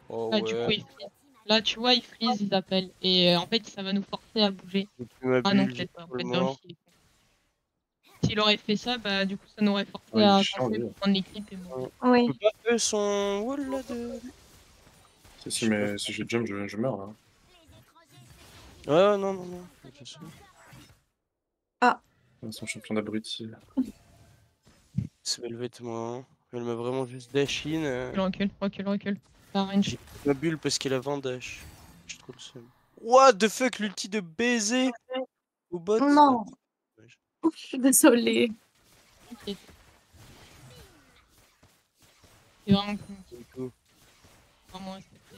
A: Oh
C: Ah, du coup,
A: ouais.
C: il freeze. Là, tu vois, il freeze, ils appellent. Et en fait, ça va nous forcer à bouger.
A: J'ai plus ma
C: Ah non,
A: bulle, j'ai
C: peut-être pas.
A: trop le
C: Peut-être
A: mort.
C: vérifier. S'il aurait fait ça, bah du coup, ça nous aurait forcé
G: Ouais, il est
C: à
G: chiant,
C: avancer
G: lui.
C: pour prendre l'équipe et mourir.
B: Oui.
A: On peut pas faire son wall là de.
G: Si, mais si je jump, je meurs là.
A: Ouais, non, non, non. Je sais.
G: Ils sont champions d'abrutis.
A: C'est le vêtement. Elle m'a vraiment juste dash in.
C: Recule. La range.
A: J'ai pris ma bulle parce qu'elle a Vendache. J'ai trop le seum. What the fuck, l'ulti de baiser au bot?
B: Non.
A: Ouais.
B: Ouf, je suis désolée.
C: Ok. C'est vraiment cool.
A: Du coup,
C: Vraiment respecté.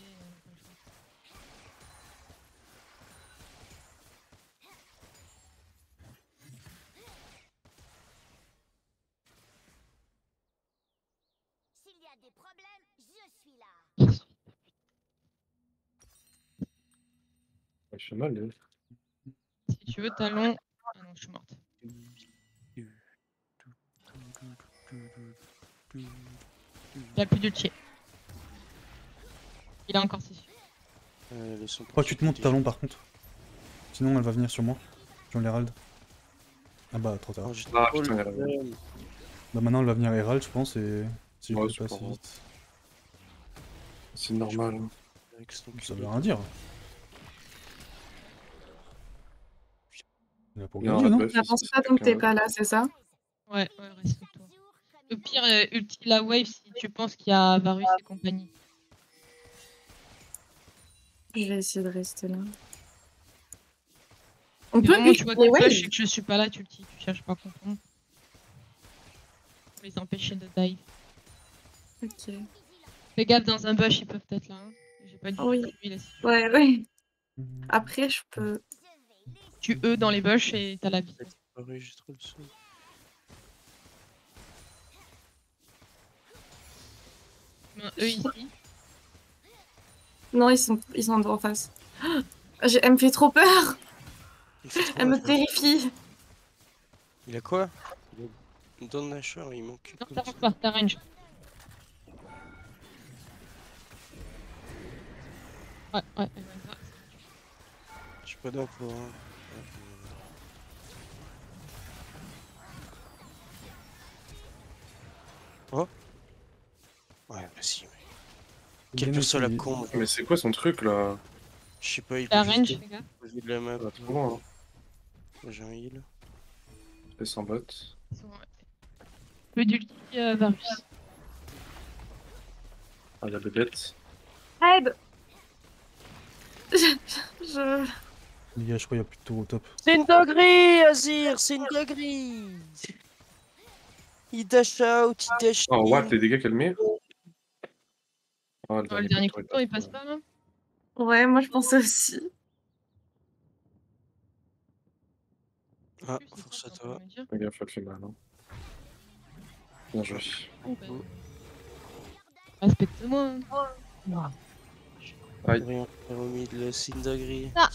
F: S'il y a des problèmes, je suis là.
G: Il fait mal, lui.
C: Si tu veux, talon. Ah non, je suis morte. Il a plus d'ulti. Il a encore 6.
A: laissons
E: Faut que tu te montes
A: profiter
E: talon par contre. Sinon elle va venir sur moi. Sur l'Herald. Ah bah trop tard.
A: Oh, j'ai
G: Ah,
A: trop
G: putain,
A: le
G: elle a-
A: seum.
E: Bah maintenant elle va venir Herald je pense et si je
G: Ouais,
E: le
G: c'est
E: fais pas
G: pas
E: assez
G: grave.
E: vite.
G: C'est normal.
A: Avec son
E: Ça
A: cul.
E: veut rien dire. Il a pour
G: Il y a un
E: gagner, non?
G: buff
B: T'avances
G: ici,
B: pas tant que t'es
G: quelqu'un.
B: pas là, c'est ça?
C: Ouais, respecte-toi. Au pire, ulti la wave si tu penses qu'il y a Varus et compagnie.
B: Je vais essayer de rester là. On
C: Si
B: peut
C: vraiment tu vois
B: ulti les
C: qu'ils push
B: waves?
C: et que je suis pas là, tu cherches pas à comprendre. Pour les empêcher de dive.
B: Ok.
C: Fais gaffe, dans un bush, ils peuvent être là. Hein. J'ai pas du tout
B: Oui.
C: suivi là si tu veux.
B: Ouais. Après, je peux.
C: Tu E dans les bush et t'as la vie.
A: Ouais, j'ai trop le seum.
C: Un E ici.
B: Non, ils sont en face. Elle me fait trop peur.
A: Il fait trop
B: Elle me
A: mal.
B: terrifie.
A: Il a quoi? Il a Don Nashor, il manque.
C: Non,
A: comme
C: t'avances
A: ça.
C: pas, t'as range. Ouais, elle va pas.
A: Je suis pas d'accord. Hein. Oh? Ouais, vas-y, mais. Quelle
E: Bien
A: personne à
E: essayé.
A: con.
G: Mais c'est quoi son truc là?
A: Je sais pas, il
C: T'as
A: peut
C: range,
A: juste
C: fais gaffe.
A: poser de la map.
G: Ça va trop loin. Hein.
A: J'ai un heal.
G: Fais sans bot.
C: Ils sont- Le d'ulti Varus.
G: Ah, il y a Bébête.
B: Aide. Je...
E: Les gars, je crois qu'il y a plus de tour au top.
A: C'est une dinguerie, Azir, c'est une dinguerie. Il dash out, il dash
G: Oh, what?
A: in.
G: Les dégâts qu'elle met? Ah,
C: Oh, le dernier coup de temps, il passe pas là.
B: Ouais, moi je pensais aussi.
A: Ah,
C: Plus, c'est
A: force
C: ça
A: à
C: que t'es en
A: toi.
C: train de me dire.
G: Fais gaffe, elle fait mal. Hein. Bien joué.
C: Oh, bah. Respecte-moi. Hein.
G: Aïe.
A: Rien faire au mid, c'est une dinguerie.
C: Ah.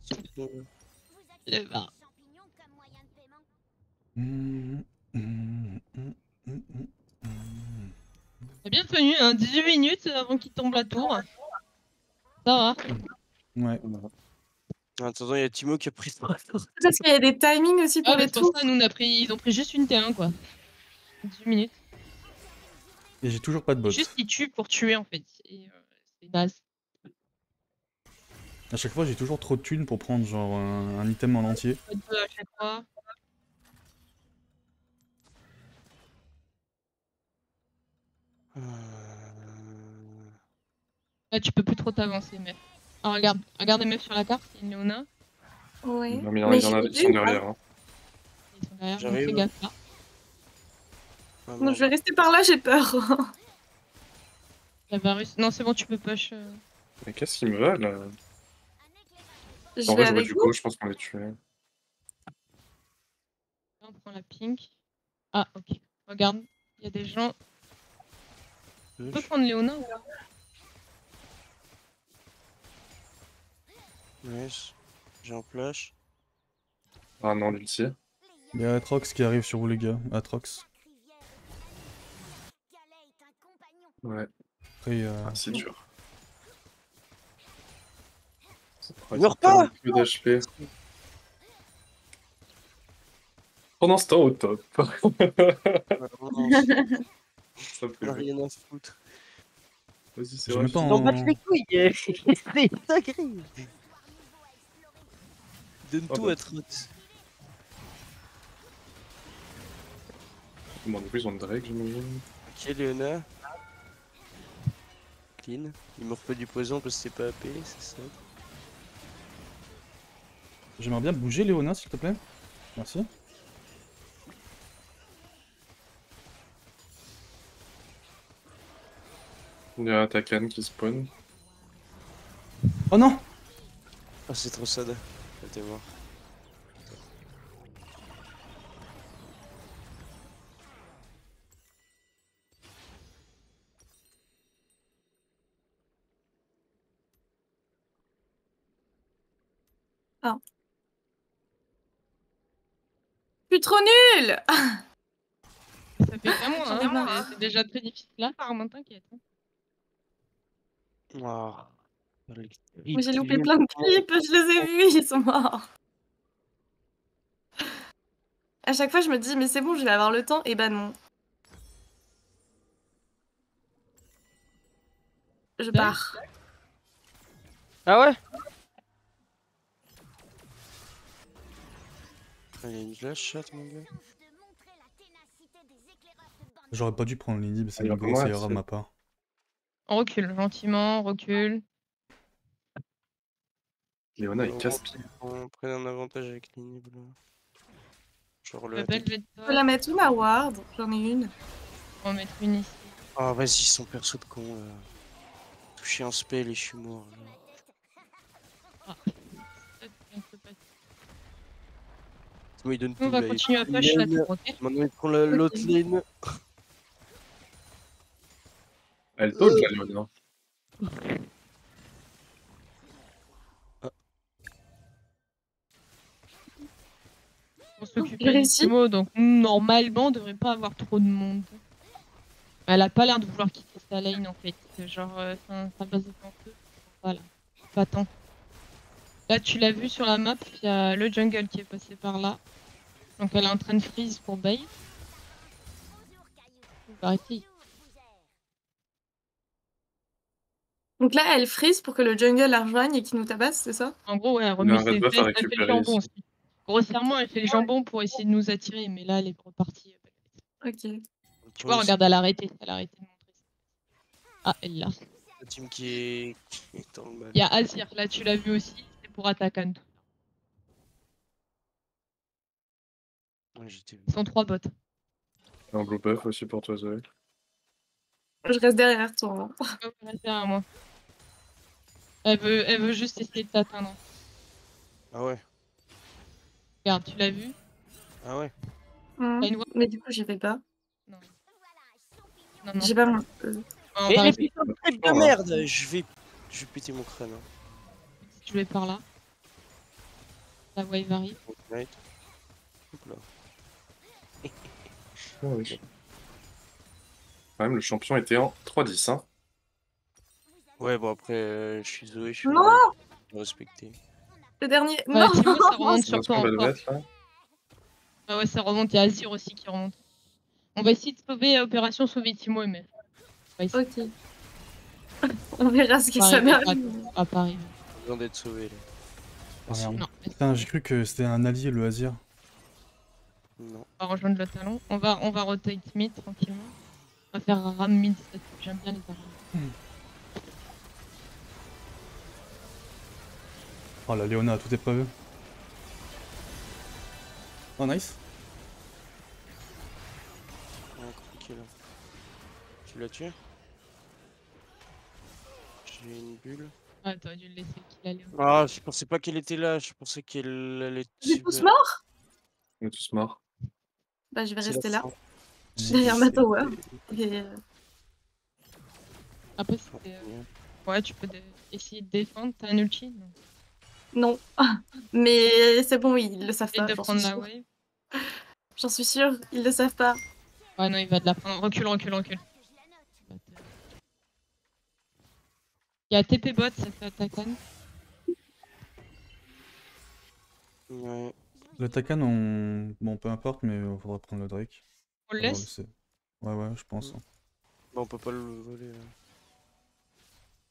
A: C'est con.
F: Vous
C: Le
F: acceptez
C: bar.
F: les champignons comme moyen de paiement?
C: T'as bien tenu, hein, 18 minutes avant qu'il tombe la tour. Ça va.
E: Ouais.
A: En attendant, il y a Timo qui a pris ça.
B: Parce qu'il y a des timings aussi pour
C: Ah, mais
B: les
C: c'est pour
B: tours.
C: ça, nous, ils ont pris juste une T1, quoi. 18 minutes.
E: Et j'ai toujours pas de bot.
C: Juste, ils tuent pour tuer, en fait. Et c'est naze.
E: À chaque fois, j'ai toujours trop de thunes pour prendre genre un item en entier.
C: Pas de deux à chaque fois. Là, tu peux plus trop t'avancer, meuf. Ah, regarde les meufs sur la carte, c'est une Léona.
B: Ouais.
G: Non, mais il y en a, ils sont derrière. Hein.
C: Ils sont derrière, donc
A: J'arrive.
C: fais gaffe là.
A: Ah,
B: Non, je vais rester par là, j'ai peur.
C: La Varus. Non, c'est bon, tu peux push.
G: Mais qu'est-ce qu'il me va là?
B: Je
G: En
B: vais
G: vrai, j'aurais
B: avec
G: du
B: vous.
G: go, je pense qu'on les tué.
C: Là, on prend la pink. Ah, ok. Regarde, il y a des gens. On peut prendre Léona ou pas?
A: Nice. J'ai un flash.
G: Ah non, l'ulti.
E: Il y a Atrox qui arrive sur vous, les gars. Atrox.
G: Ouais,
E: Après,
G: ah, c'est dur.
A: Meurs pas!
G: Peu d'HP. Pendant ce temps, au top. Ça me fait rire.
A: Rien à foutre.
G: Vas-y, c'est
E: j'ai
G: vrai.
E: même pas
A: T'en bats
E: en...
A: les couilles! C'est une dinguerie! Donne
G: Ah
A: tout
G: bah.
A: à Trox.
G: Bon, du coup, ils ont une Drake, j'imagine.
A: Ok, Léona. clean. Il me refait du poison parce que c'est pas AP, c'est ça.
E: J'aimerais bien bouger Léona, s'il te plaît. Merci.
G: Il y a un Takan qui spawn.
E: Oh non!
A: Ah, c'est trop sad. T'es mort.
B: Je suis trop nulle.
C: Ça fait vraiment,
B: J'en ai
C: hein,
B: marre.
C: c'est déjà très difficile là, apparemment, t'inquiète. Hein.
A: Ah.
B: Mais j'ai loupé plein de clips, je les ai vus, ils sont morts. À chaque fois, je me dis, mais c'est bon, je vais avoir le temps. Et bah non. Je pars.
A: Ah ouais? Il y a une flash shot, mon gars.
E: J'aurais pas dû prendre l'inhib, c'est
G: Alors,
E: une grosse
G: moi,
E: erreur de
G: c'est-
E: ma part.
C: On recule, gentiment, on recule.
G: Léona, il casse-pied.
A: On prenne un avantage avec l'inhibiteur. Genre le
C: Le bel
A: attaque.
B: Je peux
C: Vector,
B: la mettre où, ma ward? J'en ai une.
C: on va mettre une ici.
A: Ah vas-y, son perso de con là. Touché un spell et je suis mort. Là. Moi il donne tout
C: On va
A: là.
C: continuer à
A: Il
C: push la
A: lane.
C: tour, ok?
A: Maintenant il prend l'autre lane.
G: Elle taunt la Léona.
C: On s'occupe
B: J'ai réussi.
C: de donc normalement on devrait pas avoir trop de monde. Elle a pas l'air de vouloir quitter sa lane en fait. Genre, sa base est en feu. Voilà. Pas tant. Là, tu l'as vu sur la map, il y a le jungle qui est passé par là. Donc elle est en train de freeze pour bait. Faut arrêter.
B: Donc là, elle freeze pour que le jungle la rejoigne et qu'il nous tabasse, c'est ça?
C: En gros, ouais, elle
G: Il y a
C: remet
G: un red
C: ses
G: buff
C: fesses,
G: à
C: elle fait le
G: récupérer
C: jambon
G: ici.
C: aussi. Grossièrement, elle fait le jambon pour essayer de nous attirer, mais là, elle est repartie.
B: Ok.
C: Tu vois, regarde, elle a arrêté. Elle a arrêté de montrer ça. Ah, elle l'a.
A: La team qui est dans le mal.
C: Il y a Azir, là, tu l'as vu aussi. C'est pour Atakan.
A: Ouais, j'étais.
C: Ils sont 3 bots.
G: Un blue buff aussi pour toi, Zoé.
B: Je reste derrière toi.
C: Oh, reste derrière moi. Elle veut juste essayer de t'atteindre.
A: Ah ouais.
C: Regarde, tu l'as vu?
A: Ah ouais.
B: Hmm.
C: T'as une ward?
B: Mais du coup, j'y vais pas.
C: Non. Non, non.
B: J'ai pas mon.
C: On
A: Mais
C: va
A: les
C: rester.
A: putains de trucs de merde. Je vais péter mon crâne. Hein.
C: Je vais par là. La wave arrive.
A: Right. Hop là.
G: Oh, oui. Quand même, le champion était en 3-10. Hein.
A: Ouais, bon après, je suis Zoé, je suis
B: Non,
A: respecté.
B: le dernier.
C: Ouais,
B: Non.
C: Timo, ça remonte
G: C'est
C: sur toi encore.
G: Velvet, là.
C: Ouais, ça remonte. Il y a Azir aussi qui remonte. On va essayer de sauver Opération Sauver Timo, mais. On va essayer.
B: Ok. On verra ce que ça
C: Pareil,
B: donne.
C: à Paris.
A: Besoin d'être sauvé là.
E: Ah, merde.
C: Non,
E: Putain, j'ai cru que c'était un allié, le Azir.
A: Non.
C: on va rejoindre le talon. On va rotate mid tranquillement. On va faire un ram mid. J'aime bien les armes.
E: Oh la Léona a tout épreuve. Oh nice.
A: Ah, tranquille. Tu l'as tué? J'ai une bulle.
C: Ah, t'aurais dû le laisser qu'il allait.
A: Ah, je pensais pas qu'elle était là, je pensais qu'elle allait.
B: Vous êtes tous morts?
G: On est tous morts.
B: Bah, je vais
A: C'est
B: rester
A: la
B: là.
A: fin.
B: Derrière ma tower. Et,
C: Après, c'était. Ouais, tu peux essayer de défendre. T'as un ulti? Non.
B: Non. Mais c'est bon, ils le savent
C: Essaye
B: pas.
C: de
B: J'en
C: prendre
B: suis
C: la
B: sûre.
C: wave.
B: J'en suis sûre, ils le savent pas.
C: Ouais, non, il va de la prendre. Recule, recule, recule. Il y a TP bot, ça fait Atakan.
A: Ouais.
E: Le Takan, on... Bon, peu importe, mais il faudra prendre le Drake.
C: On le
E: Alors,
C: laisse?
E: c'est- Ouais, ouais, je pense. hein.
A: Bah, on peut pas le voler là.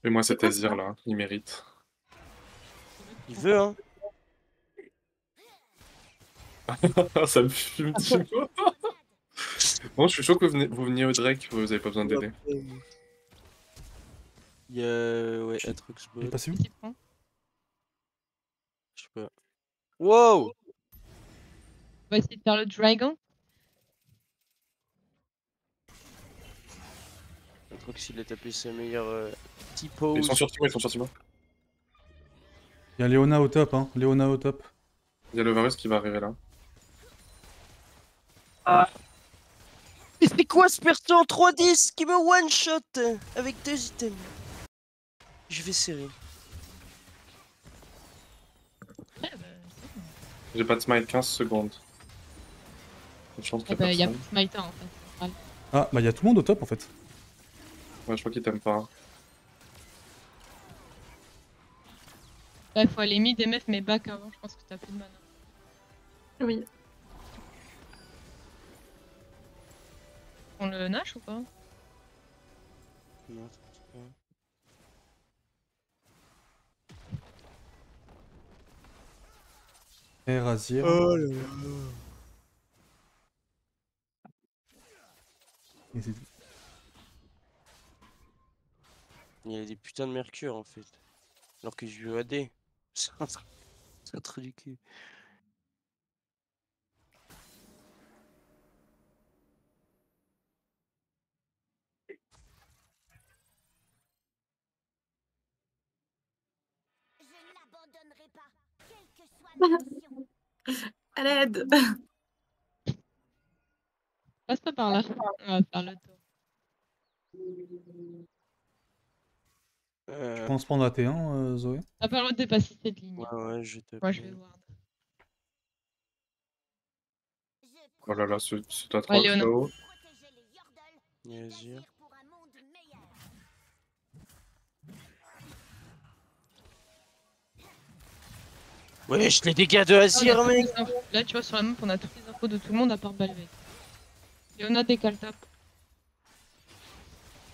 G: Et moi, cet Azir là, il mérite.
A: Il veut, hein.
G: Ça me fume, Timo. Bon, je suis chaud que vous veniez au Drake, vous avez pas besoin d'aider.
A: Il y a ouais,
E: Il
A: Atrox
E: est
A: bot,
E: passé où?
C: Qui prend?
A: je sais pas. Wow!
C: On va essayer de faire le dragon.
A: Atrox il a tapé sa meilleure
G: Ils sont
A: T-pose.
G: sur Timo, ils sont sur Timo.
E: Il y a Léona au top, hein. Léona au top.
G: Il y a le Varus qui va arriver là.
A: Mais c'est quoi ce perso en 3-10 qui me one-shot avec 2 items? Je vais serrer.
C: Ouais, bah, c'est bon.
G: J'ai pas de smite 15 secondes. Une chance qu'il y a
C: Bah, y a
G: personne.
C: plus de smiter en fait. Ouais.
E: Ah, bah il y a tout le monde au top en fait.
G: Ouais, je crois qu'ils t'aiment pas.
C: Là, faut aller mid MF mais back avant, je pense que t'as plus de mana.
B: Oui.
C: On le Nash ou pas?
A: Non, c'est pas.
E: Azir.
A: Oh là là.
E: Et c'est-
A: Il y a des putains de mercure en fait. Alors que je veux AD. C'est un truc du cul.
F: Je ne l'abandonnerai pas, quelle que soit ma mission.
B: À l'aide.
C: Passe pas par là. On va faire le tour.
E: Tu penses prendre à T1, Zoé?
C: T'as pas le droit de dépasser cette ligne.
A: Ouais, je te
C: Moi, je vais ward.
G: Oh là là, ce
C: Ouais,
G: Atrox
C: Léona.
G: là-haut.
F: Protéger les Yordles
A: Il y a Azir.
F: d'agir pour un monde meilleur.
A: Wesh, les dégâts de
C: Là,
A: Azir,
C: on a toutes
A: mec!
C: les infos. Là, tu vois, sur la map, on a toutes les infos de tout le monde à part Balvet. Léona décale top.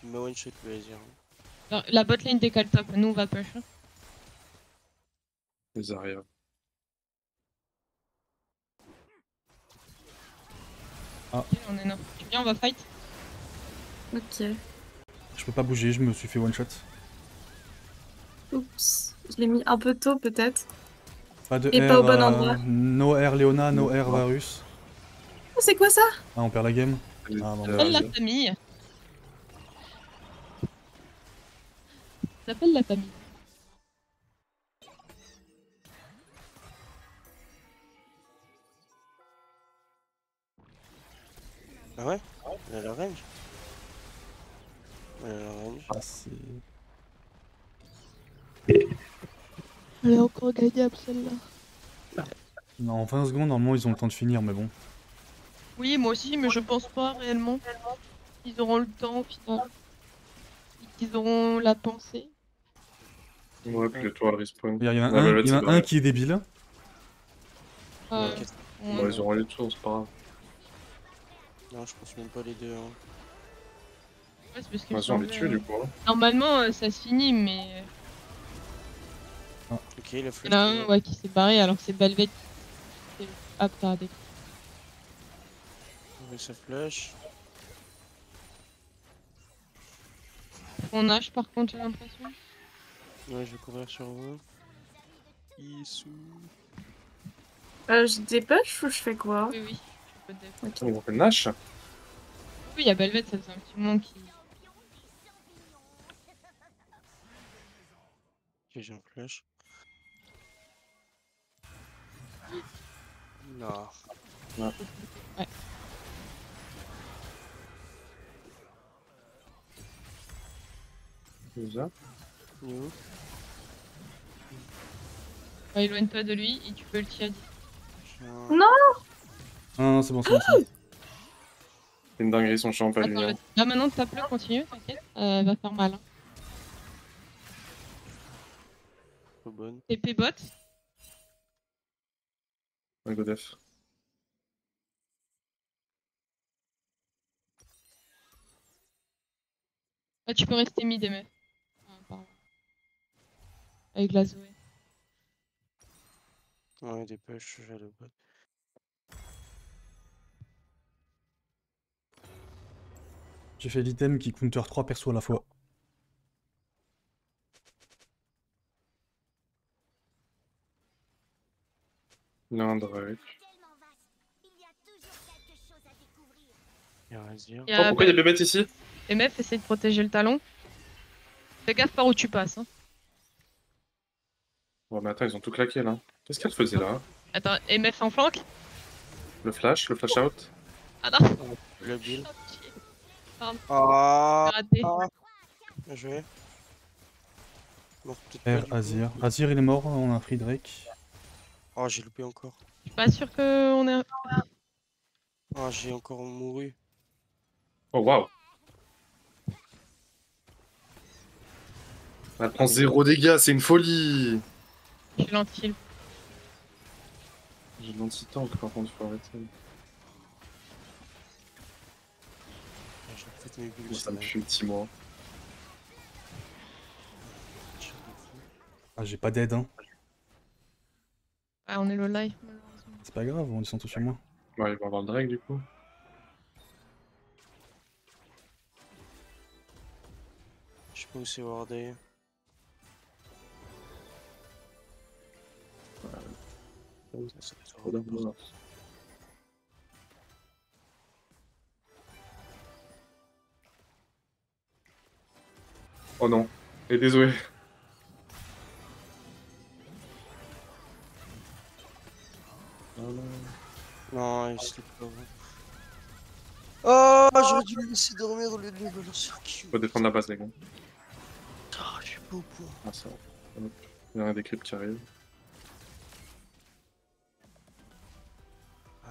A: Il m'a one-shot le Azir.
C: Alors, la bot lane décale top. Nous, on va push. Hein.
G: Ils arrivent.
C: Ok, on est 9. Tu viens, on va fight.
B: Ok.
E: Je peux pas bouger, je me suis fait one shot.
B: Oups. Je l'ai mis un peu tôt peut-être.
E: Pas de
B: Et
E: R,
B: pas au bon endroit.
E: no R Léona, no R Varus.
B: Oh, c'est quoi ça?
E: Ah, on perd la game. Ah, non,
C: Ça
E: non.
C: s'appelle la famille. Ça s'appelle la famille.
A: Ah ouais? Elle a la range. Elle a la range.
E: Ah, c'est...
C: Elle est encore gagnable celle-là.
E: Non, en 20 secondes, normalement, ils ont le temps de finir, mais bon.
C: Oui, moi aussi, mais je pense pas réellement. Ils auront le temps au final. Ils auront la pensée.
G: Ouais, puis le tour respawn.
E: Il y en a
G: Ouais,
E: un,
G: Velvet,
E: il y en
G: c'est
E: a un
G: barré.
E: qui est débile.
C: Euh,
A: Ok.
C: on-
G: Bon, ils auront les tours, c'est pas grave.
A: Non, je pense même pas les deux. Hein.
C: Ouais, c'est parce
G: De
C: que
G: toute façon, on les tue du coup. Hein.
C: normalement, ça se finit, mais
A: Ok, la
C: il y
A: flèche.
C: en a un ouais, qui s'est barré alors que c'est Balvet qui est apte à détruire.
A: Avec sa flash.
C: On nage par contre, j'ai l'impression.
A: Ouais, je vais courir sur vous. Issou.
B: Je dépush ou je fais quoi?
C: Oui, oui. Je peux te défendre.
B: Ok.
G: Ils ont fait le Nash.
C: Oui, il y a Balvet, ça faisait un petit moment qui.
A: Ok, j'ai un flash. Non.
C: Ouais.
G: Déjà.
A: Il est où?
C: Ouais, éloigne-toi de lui et tu peux le tirer.
A: J'ai un-
B: Non.
E: Ah, non, c'est bon, c'est bon. c'est bon.
G: C'est une dinguerie son champ pas
C: Attends,
G: lumière.
C: là maintenant tape-le, continue, t'inquiète. Va faire mal. Hein.
A: Pas bonne.
C: TP bot.
G: Un go def.
C: Ah, tu peux rester mid MF. Ah, pardon. Avec la Zoé.
A: Ouais, dépêche, j'ai le bot.
E: J'ai fait l'item qui counter 3 persos à la fois.
G: Il y a un Drake.
F: Tellement vaste. Il y a toujours quelque chose à découvrir.
A: Il y a un Azir.
C: Il y
G: Oh,
C: a
G: pourquoi il y a bébête ici?
C: MF, essaie de protéger le talon. Fais gaffe par où tu passes. Hein.
G: Oh, mais attends, ils ont tout claqué là. Qu'est-ce qu'elle faisait là?
C: Attends, MF en flank.
G: Le flash out?
C: Ah non,
A: Le build.
C: Pardon,
A: Ah,
C: j'ai raté.
A: bien joué. Bon, peut-être pas, du coup.
E: Azir. Azir il est mort, on a pris Drake.
A: Oh, j'ai loupé encore.
C: Je suis pas sûr qu'on ait.
A: Ah, j'ai encore mouru.
G: Oh waouh! Elle prend 0 dégâts, c'est une folie!
C: Je suis lentille.
G: J'ai de l'anti-tank par contre, faut arrêter.
A: Ah, j'ai peut-être mes bulles.
G: Oh, ça me fume 6 mois.
E: Ah, j'ai pas d'aide, hein.
C: Ah, on est le live malheureusement.
E: C'est pas grave, ils sont tous sur moi.
G: Ouais, il va avoir le Drake du coup.
A: Je sais pas où c'est wardé. Ça doit être wardé.
G: Oh non, et désolé.
A: Non, il se pas bon. Oh, j'aurais dû le laisser dormir au lieu de le balancer en Q.
G: Faut défendre la base les gars.
A: Ah, je suis pas au point.
G: Ah ça va. Hop. Il y a un des creeps qui arrive.
A: Ah.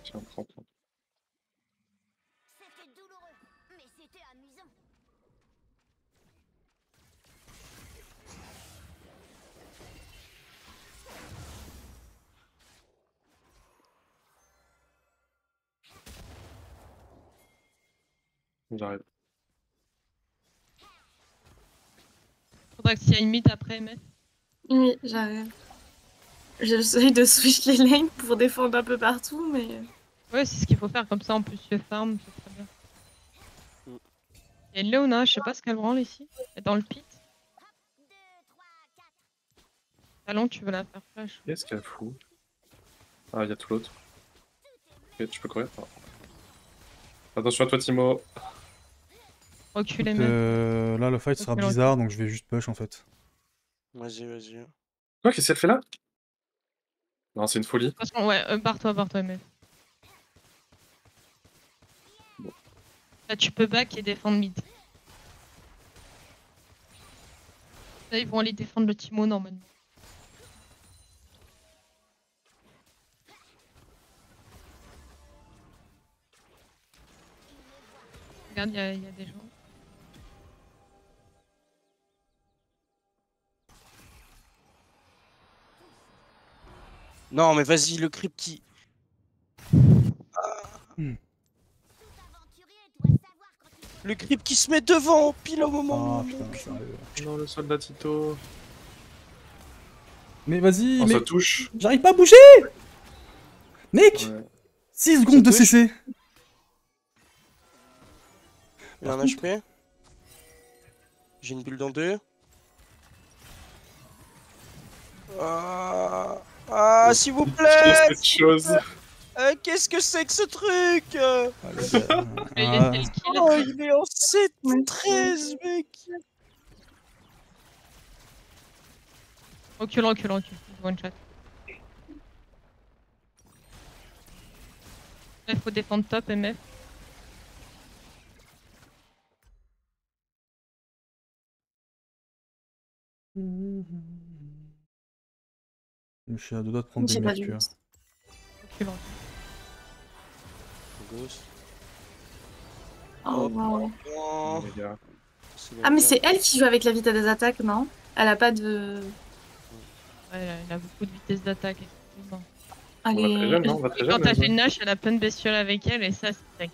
G: Tiens, prends.
F: C'était douloureux, mais c'était amusant.
G: J'arrive.
C: Faudra que s'il y a une mid après MF.
B: Oui, j'arrive. J'essaye de switch les lanes pour défendre un peu partout, mais...
C: Ouais, c'est ce qu'il faut faire, comme ça en plus tu farm, c'est très bien. Il y a une Léona, je sais pas ce qu'elle branle ici. Elle est dans le pit.
F: 2, 3, 4.
C: Talon, tu veux la faire flash.
G: Qu'est-ce qu'elle fout? Ah, il y a tout l'autre. Ok, tu peux courir. Ah. Attention à toi, Timo.
C: Recule
E: Écoute,
C: MF.
E: là, le fight sera
C: Ok,
E: bizarre, donc je vais juste push en fait.
A: Vas-y, vas-y.
G: Quoi, qu'est-ce qu'elle fait là? Non, c'est une folie.
C: De toute façon, ouais, barre-toi MF. Là, tu peux back et défendre mid. Là, ils vont aller défendre le Timo normalement. Regarde, il y a des gens.
A: Non, mais vas-y, le creep qui.
F: Aventurier doit savoir quand il
A: Le creep qui se met devant, pile au moment
E: Ah
A: où.
E: putain, sérieux.
G: Non, le soldat Tito.
E: Mais vas-y,
G: Oh,
E: mais
G: ça touche.
E: j'arrive pas à bouger. Mec,
G: Ouais.
E: 6 secondes de
G: touche.
E: CC.
A: Il a un HP. J'ai une bulle dans 2. Ah, s'il vous plaît.
G: Cette chose.
A: Qu'est-ce que c'est que ce truc
E: Ah, les gars,
C: Je vais
E: ah,
C: laisser le kill.
A: Oh, il est en 7-13, mec.
C: Recule. One shot. Là, il faut défendre top MF.
E: je suis à deux doigts de prendre des
B: J'ai pas du
E: mercures.
C: Recule.
A: Ghost.
B: Oh, wow.
A: Oh,
G: Les gars.
B: Ah, mais c'est elle qui joue avec la vitesse des attaques, non? Elle a pas de...
C: Ouais, elle a beaucoup de vitesse d'attaque, effectivement.
G: On va très jeune, non? On va très
C: Et quand
G: jeune.
C: t'as
G: elle,
C: fait une Nash, elle a plein de bestioles avec elle, et ça, c'est tac.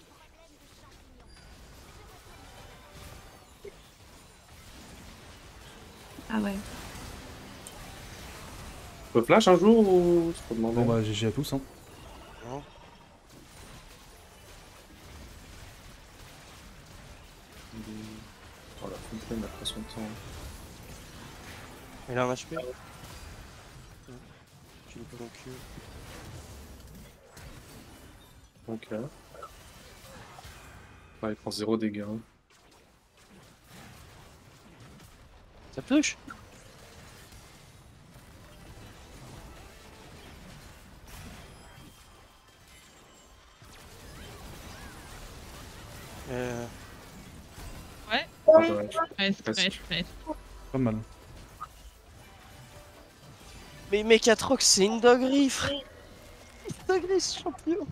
B: Ah ouais.
G: On peut flash un jour ou c'est trop demandé?
E: Bon bah GG à tous hein.
A: non.
G: Oh la fontaine, elle prend son temps.
A: Elle a un HP. Tu l'as pas dans le cul.
G: Ok. Ouais, il prend 0 dégâts.
A: Ça touche.
C: Ouais.
G: Ah, dommage.
C: Presque,
G: Presque.
C: presque, presque.
E: Pas mal.
A: Mais mec, Atrox, c'est une dinguerie, frère. Une dinguerie, ce champion.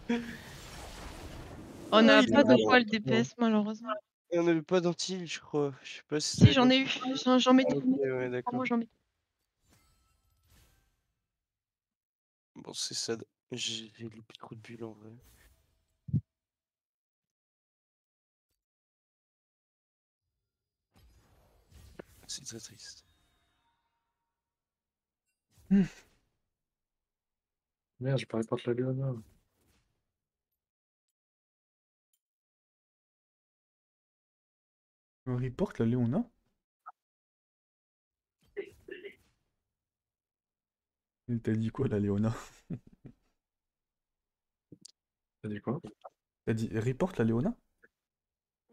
C: On n'a
A: il
C: pas
A: est
C: de
G: bon.
C: poil DPS malheureusement.
A: Et on avait pas d'anti, je crois. Je sais pas si
C: Si, j'en ai eu. J'en mets
A: Ah,
C: tout.
A: ok, ouais,
C: Pour
A: d'accord.
C: moi, j'en mets tout.
A: Bon, c'est ça. J'ai loupé trop de bulles en vrai. C'est très triste.
G: Merde, j'ai pas réporté la Léona.
E: On report la Léona? T'as dit quoi la Léona?
G: T'as dit quoi?
E: T'as dit report la Léona?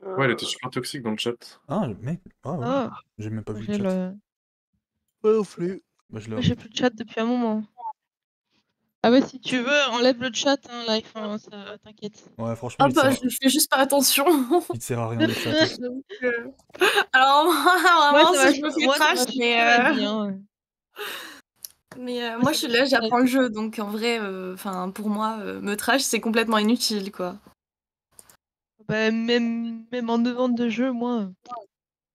G: Ouais, elle était super toxique dans le chat.
E: Ah, mec, ah ouais,
C: Oh,
E: j'ai même pas vu le
C: j'ai
E: chat.
C: le...
A: Pas non plus.
E: Bah, je
C: j'ai plus de chat depuis un moment. Ah ouais, si tu veux, enlève le chat, hein, live, hein, ça t'inquiète.
E: Ouais, franchement,
B: Ah bah, je fais juste pas attention.
E: il te sert à rien le chat. Hein.
B: Donc, alors, moi,
C: Moi,
B: vraiment,
C: ça
B: si je me fais
C: moi, ça
B: trash,
C: m'a changé la vie, hein.
B: moi, je
C: ça
B: suis
C: m'a
B: là,
C: changé la
B: j'apprends le
C: vie.
B: jeu, donc en vrai, pour moi, me trash, c'est complètement inutile, quoi.
C: Bah, même en 9 ans de jeu, moi,